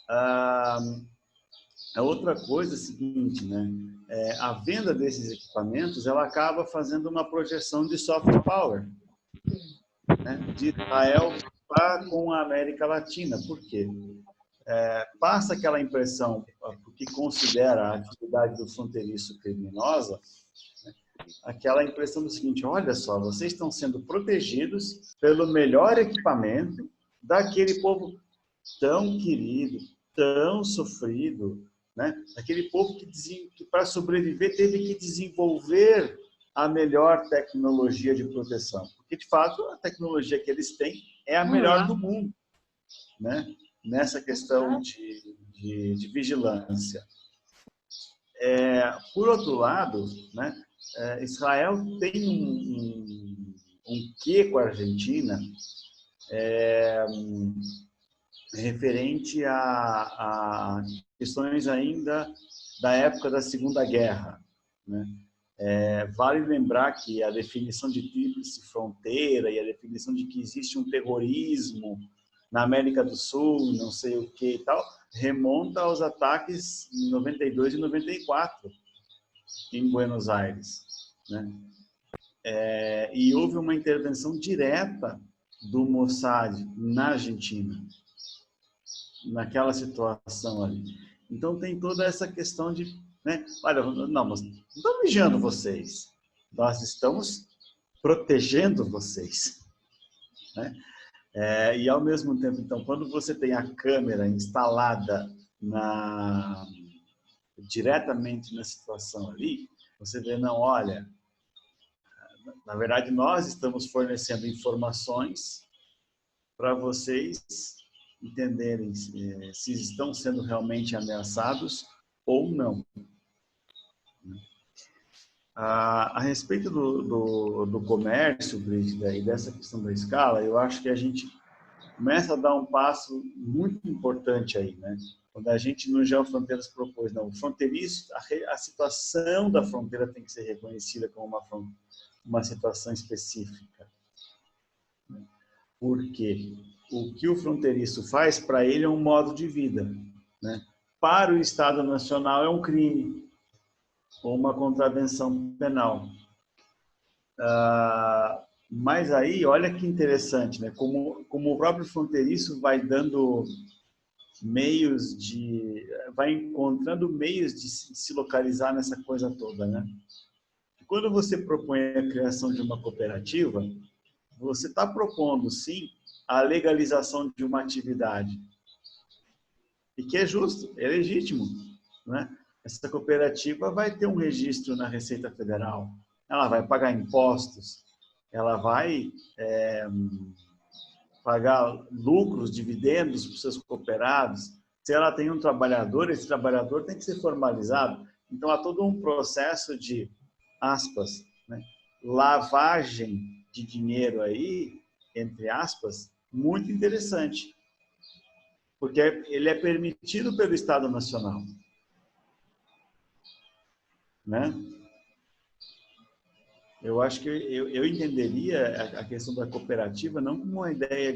A outra coisa é a seguinte, né? A venda desses equipamentos, ela acaba fazendo uma projeção de soft power, né? De Israel com a América Latina. Por quê? Passa aquela impressão, porque considera a atividade do fronteiriço criminosa, né? Aquela impressão do seguinte: olha só, vocês estão sendo protegidos pelo melhor equipamento daquele povo tão querido, tão sofrido, né? Aquele povo que para sobreviver teve que desenvolver a melhor tecnologia de proteção, porque de fato a tecnologia que eles têm é a melhor do mundo, né? Nessa questão de vigilância. Por outro lado, né? Israel tem um quê com a Argentina referente a questões ainda da época da Segunda Guerra, né? Vale lembrar que a definição de tríplice fronteira e a definição de que existe um terrorismo na América do Sul, não sei o que e tal, remonta aos ataques em 92 e 94 em Buenos Aires, né? E houve uma intervenção direta do Mossad na Argentina, naquela situação ali. Então tem toda essa questão de, né? Olha, não, mas não estamos vigiando vocês, nós estamos protegendo vocês, né? E ao mesmo tempo, então, quando você tem a câmera instalada diretamente na situação ali, você vê, não, olha, na verdade nós estamos fornecendo informações para vocês entenderem se estão sendo realmente ameaçados ou não. A respeito do comércio, Brígida, e dessa questão da escala, eu acho que a gente começa a dar um passo muito importante aí, né? Quando a gente no Geofronteiras propôs, não, o fronteiriço, a situação da fronteira tem que ser reconhecida como uma situação específica. Porque o que o fronteiriço faz, para ele, é um modo de vida, né? Para o Estado Nacional é um crime ou uma contravenção penal. Mas aí, olha que interessante, né? Como o próprio fronteiriço vai dando vai encontrando meios de se localizar nessa coisa toda, né? Quando você propõe a criação de uma cooperativa, você está propondo, sim, a legalização de uma atividade. E que é justo, é legítimo, né? Essa cooperativa vai ter um registro na Receita Federal, ela vai pagar impostos, ela vai pagar lucros, dividendos para os seus cooperados. Se ela tem um trabalhador, esse trabalhador tem que ser formalizado. Então, há todo um processo de, aspas, né, lavagem de dinheiro aí, entre aspas, muito interessante. Porque ele é permitido pelo Estado Nacional, né? Eu acho que eu entenderia a questão da cooperativa não como uma ideia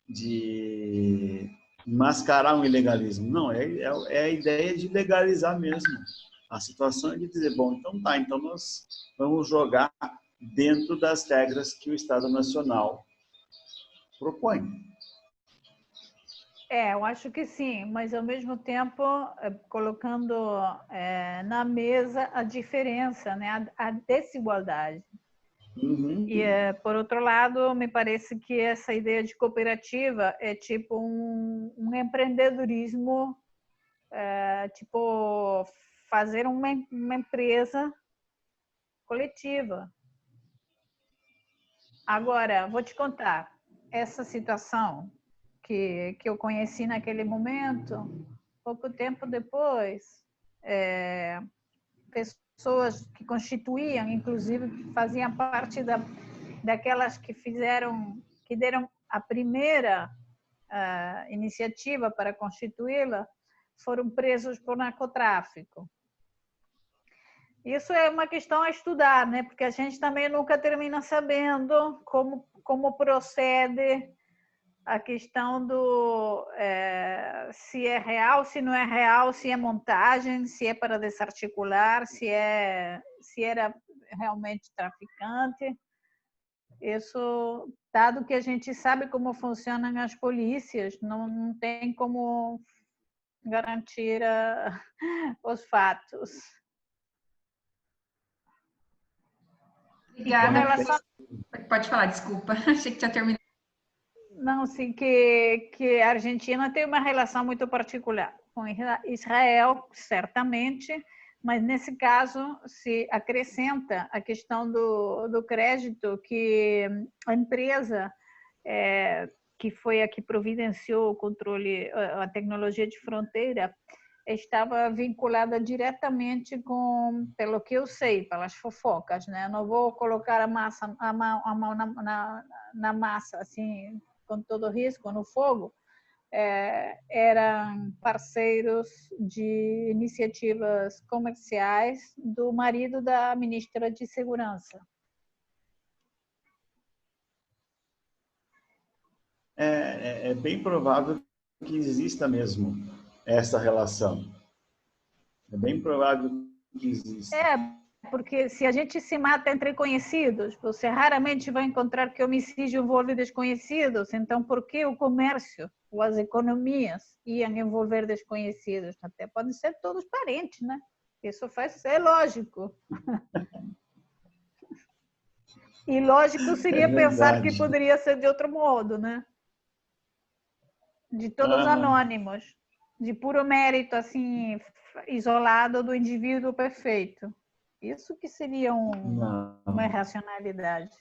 de mascarar um ilegalismo. Não, é a ideia de legalizar mesmo. A situação é de dizer, bom, então tá, então nós vamos jogar dentro das regras que o Estado Nacional propõe. Eu acho que sim, mas ao mesmo tempo colocando na mesa a diferença, né, a desigualdade. Uhum. E, por outro lado, me parece que essa ideia de cooperativa é tipo um empreendedorismo, tipo fazer uma empresa coletiva. Agora, vou te contar, essa situação que eu conheci naquele momento, pouco tempo depois, pessoas que constituíam, inclusive que faziam parte daquelas que deram a primeira iniciativa para constituí-la, foram presos por narcotráfico. Isso é uma questão a estudar, né? Porque a gente também nunca termina sabendo como procede a questão do se é real, se não é real, se é montagem, se é para desarticular, se era realmente traficante. Isso, dado que a gente sabe como funcionam as polícias, não tem como garantir os fatos. Obrigada. Pode falar, desculpa. Achei que tinha terminado. Não, sim, que a Argentina tem uma relação muito particular com Israel, certamente, mas nesse caso se acrescenta a questão do crédito, que a empresa que foi a que providenciou o controle, a tecnologia de fronteira, estava vinculada diretamente com, pelo que eu sei, pelas fofocas, né? Não vou colocar a mão na massa, assim, com todo risco, no fogo. Eram parceiros de iniciativas comerciais do marido da ministra de Segurança. É bem provável que exista mesmo essa relação. É bem provável que exista. Porque se a gente se mata entre conhecidos, você raramente vai encontrar que homicídio envolve desconhecidos. Então, por que o comércio ou as economias iam envolver desconhecidos? Até podem ser todos parentes, né? Isso é lógico. E lógico seria pensar que poderia ser de outro modo, né? De todos anônimos, de puro mérito, assim, isolado do indivíduo perfeito. Isso que seria uma irracionalidade.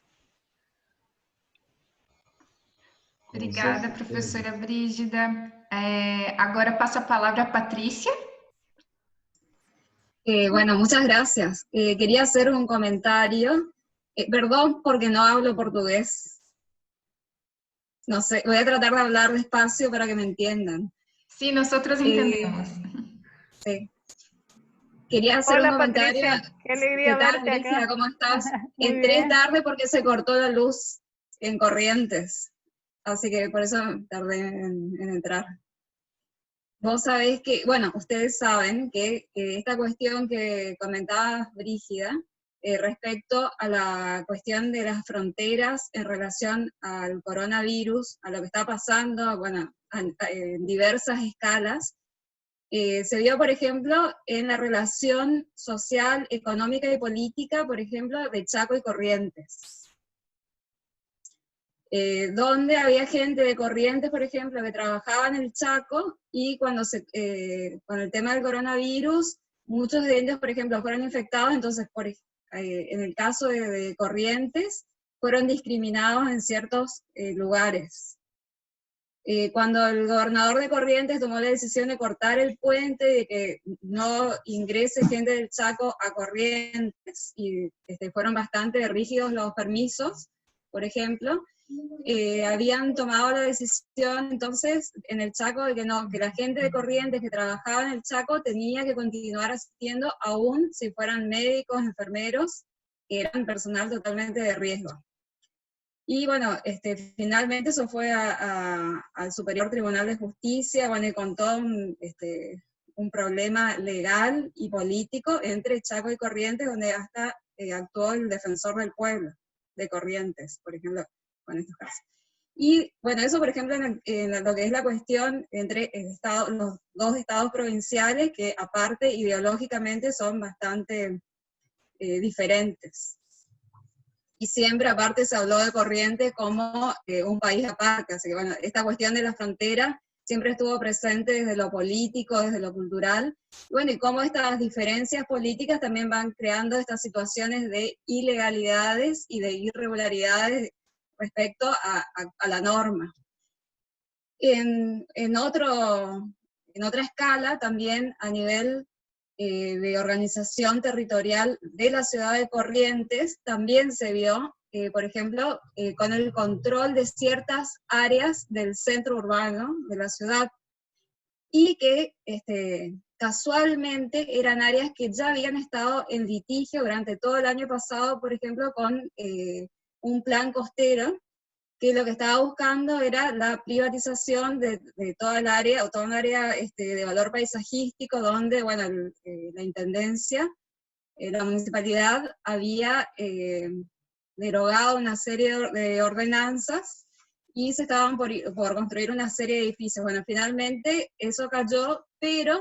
Obrigada, professora Brígida. Agora passo a palavra a Patrícia. Bueno, muchas gracias. Quería hacer un comentario. Perdón porque no hablo portugués. No sé, voy a tratar de hablar despacio para que me entiendan. Sí, nosotros entendemos. Sí. Quería hacer un comentario. Patricia, qué alegría verte Alicia, acá. ¿cómo estás? Muy Entré bien. tarde porque se cortó la luz en Corrientes, así que por eso tardé en entrar. Vos sabés que, bueno, ustedes saben que esta cuestión que comentabas, Brígida, respecto a la cuestión de las fronteras en relación al coronavirus, a lo que está pasando, bueno, en diversas escalas, se vio, por ejemplo, en la relación social, económica y política, por ejemplo, de Chaco y Corrientes. Donde había gente de Corrientes, por ejemplo, que trabajaba en el Chaco, y cuando con el tema del coronavirus, muchos de ellos, por ejemplo, fueron infectados, entonces, en el caso de Corrientes, fueron discriminados en ciertos lugares. Cuando el gobernador de Corrientes tomó la decisión de cortar el puente, de que no ingrese gente del Chaco a Corrientes, y fueron bastante rígidos los permisos, por ejemplo, habían tomado la decisión entonces en el Chaco de que la gente de Corrientes que trabajaba en el Chaco tenía que continuar asistiendo aún si fueran médicos, enfermeros, que eran personal totalmente de riesgo. Y bueno, finalmente eso fue al Superior Tribunal de Justicia, bueno, y con todo un problema legal y político entre Chaco y Corrientes, donde hasta actuó el defensor del pueblo de Corrientes, por ejemplo, con estos casos. Y bueno, eso por ejemplo en lo que es la cuestión entre los dos estados provinciales, que aparte ideológicamente son bastante diferentes. Y siempre aparte se habló de Corrientes como un país aparte, así que bueno, esta cuestión de la frontera siempre estuvo presente desde lo político, desde lo cultural, y bueno, y cómo estas diferencias políticas también van creando estas situaciones de ilegalidades y de irregularidades respecto a la norma. En otra escala, también a nivel de organización territorial de la ciudad de Corrientes, también se vio, por ejemplo, con el control de ciertas áreas del centro urbano de la ciudad, y que casualmente eran áreas que ya habían estado en litigio durante todo el año pasado, por ejemplo, con un plan costero, que lo que estaba buscando era la privatización de toda el área, o toda un área de valor paisajístico, donde, bueno, la intendencia, la municipalidad había derogado una serie de ordenanzas, y se estaban por construir una serie de edificios. Bueno, finalmente eso cayó, pero,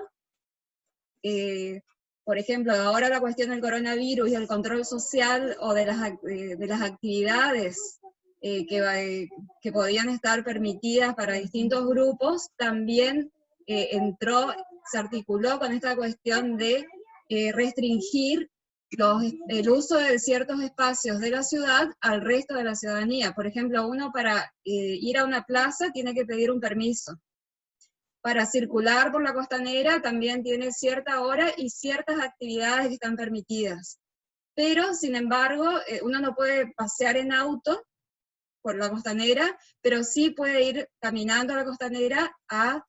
por ejemplo, ahora la cuestión del coronavirus y el control social, o de las actividades que podían estar permitidas para distintos grupos, también se articuló con esta cuestión de restringir el uso de ciertos espacios de la ciudad al resto de la ciudadanía. Por ejemplo, uno para ir a una plaza tiene que pedir un permiso. Para circular por la Costanera también tiene cierta hora y ciertas actividades que están permitidas. Pero, sin embargo, uno no puede pasear en auto por la Costanera, pero sí puede ir caminando a la Costanera a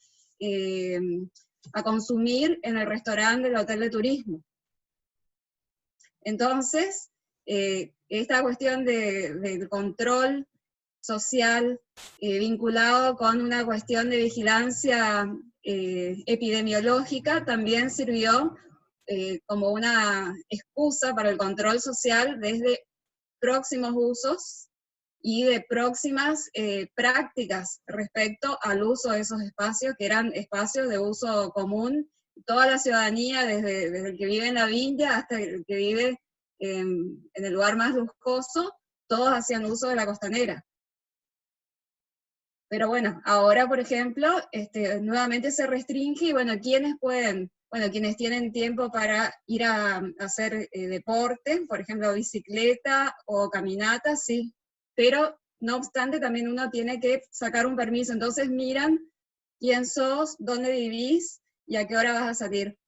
consumir en el restaurante del hotel de turismo. Entonces, esta cuestión del control social vinculado con una cuestión de vigilancia epidemiológica también sirvió como una excusa para el control social desde próximos usos y de próximas prácticas respecto al uso de esos espacios, que eran espacios de uso común. Toda la ciudadanía, desde el que vive en la villa hasta el que vive en el lugar más lujoso, todos hacían uso de la Costanera. Pero bueno, ahora, por ejemplo, nuevamente se restringe, y bueno, quienes tienen tiempo para ir a hacer deporte, por ejemplo, bicicleta o caminata, sí, pero no obstante también uno tiene que sacar un permiso, entonces miran quién sos, dónde vivís, y a qué hora vas a salir.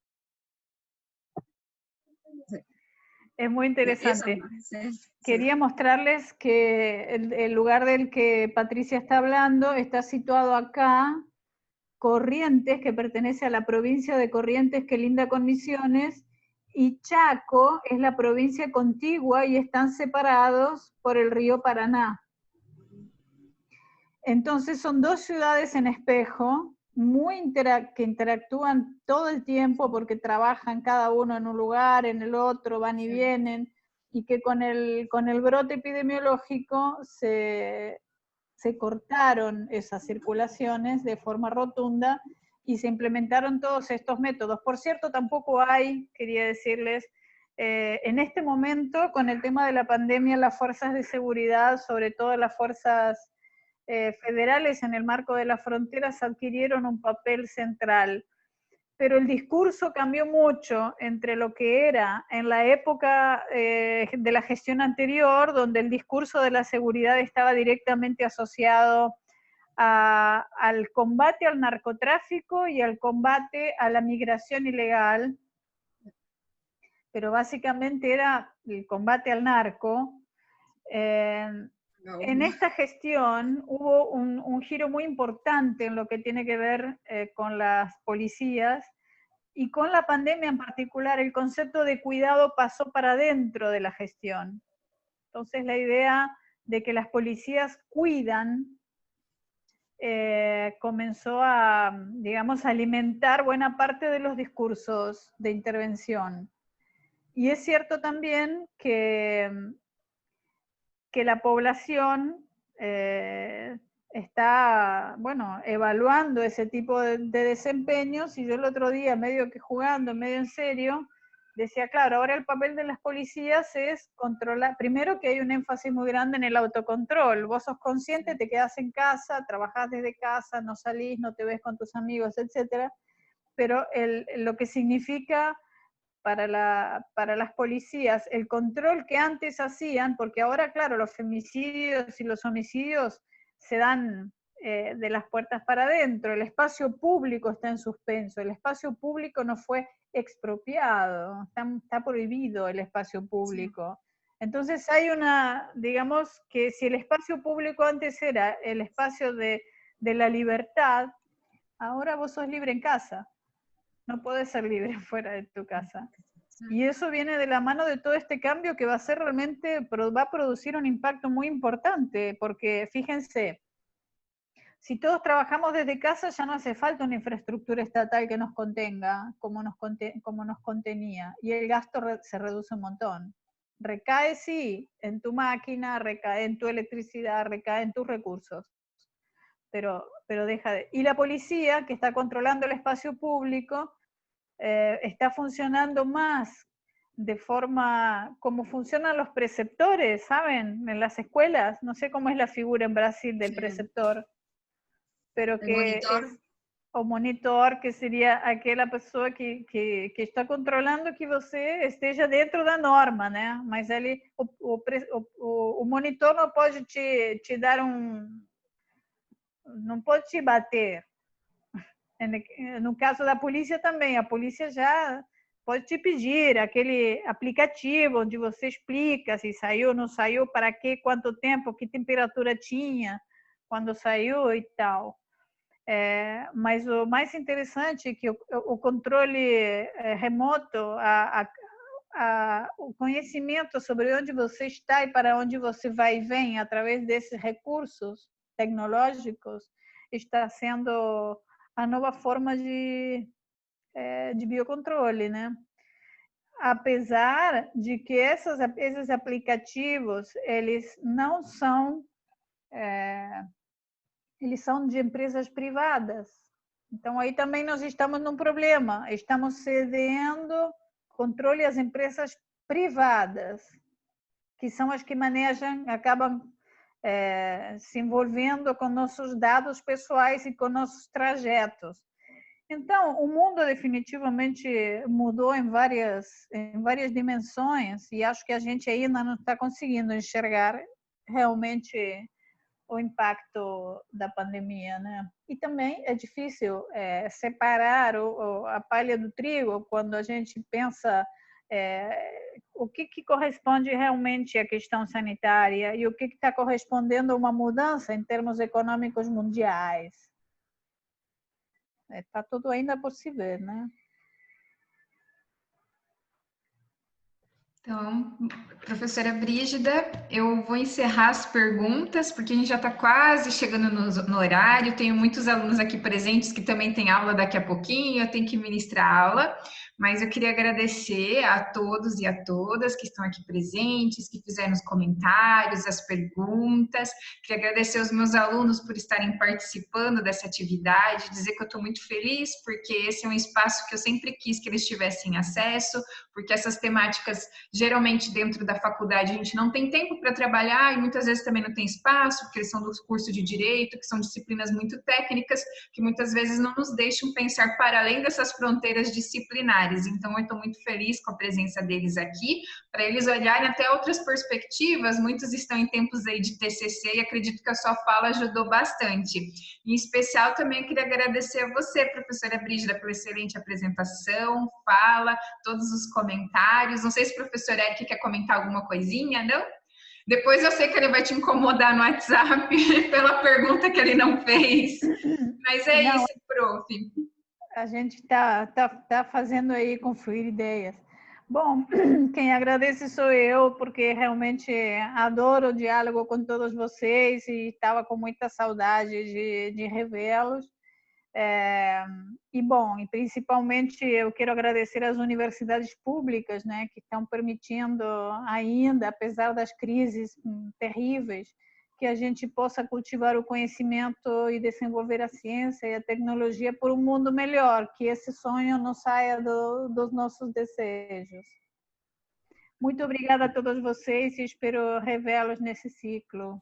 Es muy interesante. Sí. Quería mostrarles que el lugar del que Patricia está hablando está situado acá, Corrientes, que pertenece a la provincia de Corrientes, que linda con Misiones, y Chaco es la provincia contigua y están separados por el río Paraná. Entonces son dos ciudades en espejo, que interactúan todo el tiempo porque trabajan cada uno en un lugar, en el otro, van y vienen, y que con el brote epidemiológico se cortaron esas circulaciones de forma rotunda y se implementaron todos estos métodos. Por cierto, tampoco hay, quería decirles, en este momento, con el tema de la pandemia, las fuerzas de seguridad, sobre todo las fuerzas federales en el marco de las fronteras, adquirieron un papel central. Pero el discurso cambió mucho entre lo que era en la época de la gestión anterior, donde el discurso de la seguridad estaba directamente asociado al combate al narcotráfico y al combate a la migración ilegal, pero básicamente era el combate al narco. En esta gestión hubo un giro muy importante en lo que tiene que ver con las policías, y con la pandemia en particular el concepto de cuidado pasó para dentro de la gestión. Entonces la idea de que las policías cuidan comenzó a, digamos, alimentar buena parte de los discursos de intervención. Y es cierto también que la población está, bueno, evaluando ese tipo de desempeños, y yo el otro día, medio que jugando, medio en serio, decía, claro, ahora el papel de las policías es controlar, primero que hay un énfasis muy grande en el autocontrol, vos sos consciente, te quedás en casa, trabajás desde casa, no salís, no te ves con tus amigos, etcétera, pero lo que significa para las policías el control que antes hacían, porque ahora, claro, los femicidios y los homicidios se dan de las puertas para adentro, el espacio público está en suspenso, el espacio público no fue expropiado, está prohibido el espacio público. Entonces hay una, digamos que si el espacio público antes era el espacio de la libertad, ahora vos sos libre en casa, no podés ser libre fuera de tu casa. Y eso viene de la mano de todo este cambio que va a ser realmente, va a producir un impacto muy importante, porque fíjense, si todos trabajamos desde casa ya no hace falta una infraestructura estatal que nos contenga como nos contenía, y el gasto se reduce un montón. Recae, sí, en tu máquina, recae en tu electricidad, recae en tus recursos, pero deja de... Y la policía, que está controlando el espacio público, está funcionando más de forma como funcionan los preceptores, ¿saben? En las escuelas, no sé cómo es la figura en Brasil del preceptor, pero que o monitor, que seria aquela pessoa que está controlando que você esteja dentro da norma, né? Mas ele, o monitor não pode te dar não pode te bater. No caso da polícia também, a polícia já pode te pedir aquele aplicativo onde você explica se saiu, não saiu, para quê, quanto tempo, que temperatura tinha quando saiu e tal. Mas o mais interessante é que o controle remoto, o conhecimento sobre onde você está e para onde você vai e vem através desses recursos tecnológicos está sendo a nova forma de biocontrole, né? Apesar de que esses aplicativos, eles não são, eles são de empresas privadas. Então, aí também nós estamos num problema. Estamos cedendo controle às empresas privadas, que são as que manejam, acabam se envolvendo com nossos dados pessoais e com nossos trajetos. Então, o mundo definitivamente mudou em várias dimensões, e acho que a gente ainda não está conseguindo enxergar realmente o impacto da pandemia, né? E também é difícil separar a palha do trigo quando a gente pensa o que corresponde realmente à questão sanitária e o que está correspondendo a uma mudança em termos econômicos mundiais. Está tudo ainda por se ver, né? Então, professora Brígida, eu vou encerrar as perguntas, porque a gente já está quase chegando no horário, tenho muitos alunos aqui presentes que também têm aula daqui a pouquinho, eu tenho que ministrar aula, mas eu queria agradecer a todos e a todas que estão aqui presentes, que fizeram os comentários, as perguntas, queria agradecer aos meus alunos por estarem participando dessa atividade, dizer que eu estou muito feliz, porque esse é um espaço que eu sempre quis que eles tivessem acesso, porque essas temáticas, geralmente dentro da faculdade, a gente não tem tempo para trabalhar e muitas vezes também não tem espaço, porque eles são dos cursos de direito, que são disciplinas muito técnicas, que muitas vezes não nos deixam pensar para além dessas fronteiras disciplinares. Então, eu estou muito feliz com a presença deles aqui, para eles olharem até outras perspectivas. Muitos estão em tempos aí de TCC e acredito que a sua fala ajudou bastante. Em especial, também eu queria agradecer a você, professora Brígida, pela excelente apresentação, fala, todos os comentários. Não sei se o professor Eric quer comentar alguma coisinha, não? Depois eu sei que ele vai te incomodar no WhatsApp pela pergunta que ele não fez. Mas é não, isso, prof. A gente está fazendo aí confluir ideias. Bom, quem agradece sou eu, porque realmente adoro o diálogo com todos vocês e estava com muita saudade de revê-los. E bom, e principalmente eu quero agradecer às universidades públicas, né, que estão permitindo ainda, apesar das crises terríveis que a gente possa cultivar o conhecimento e desenvolver a ciência e a tecnologia por um mundo melhor, que esse sonho não saia dos nossos desejos. Muito obrigada a todos vocês e espero revê-los nesse ciclo.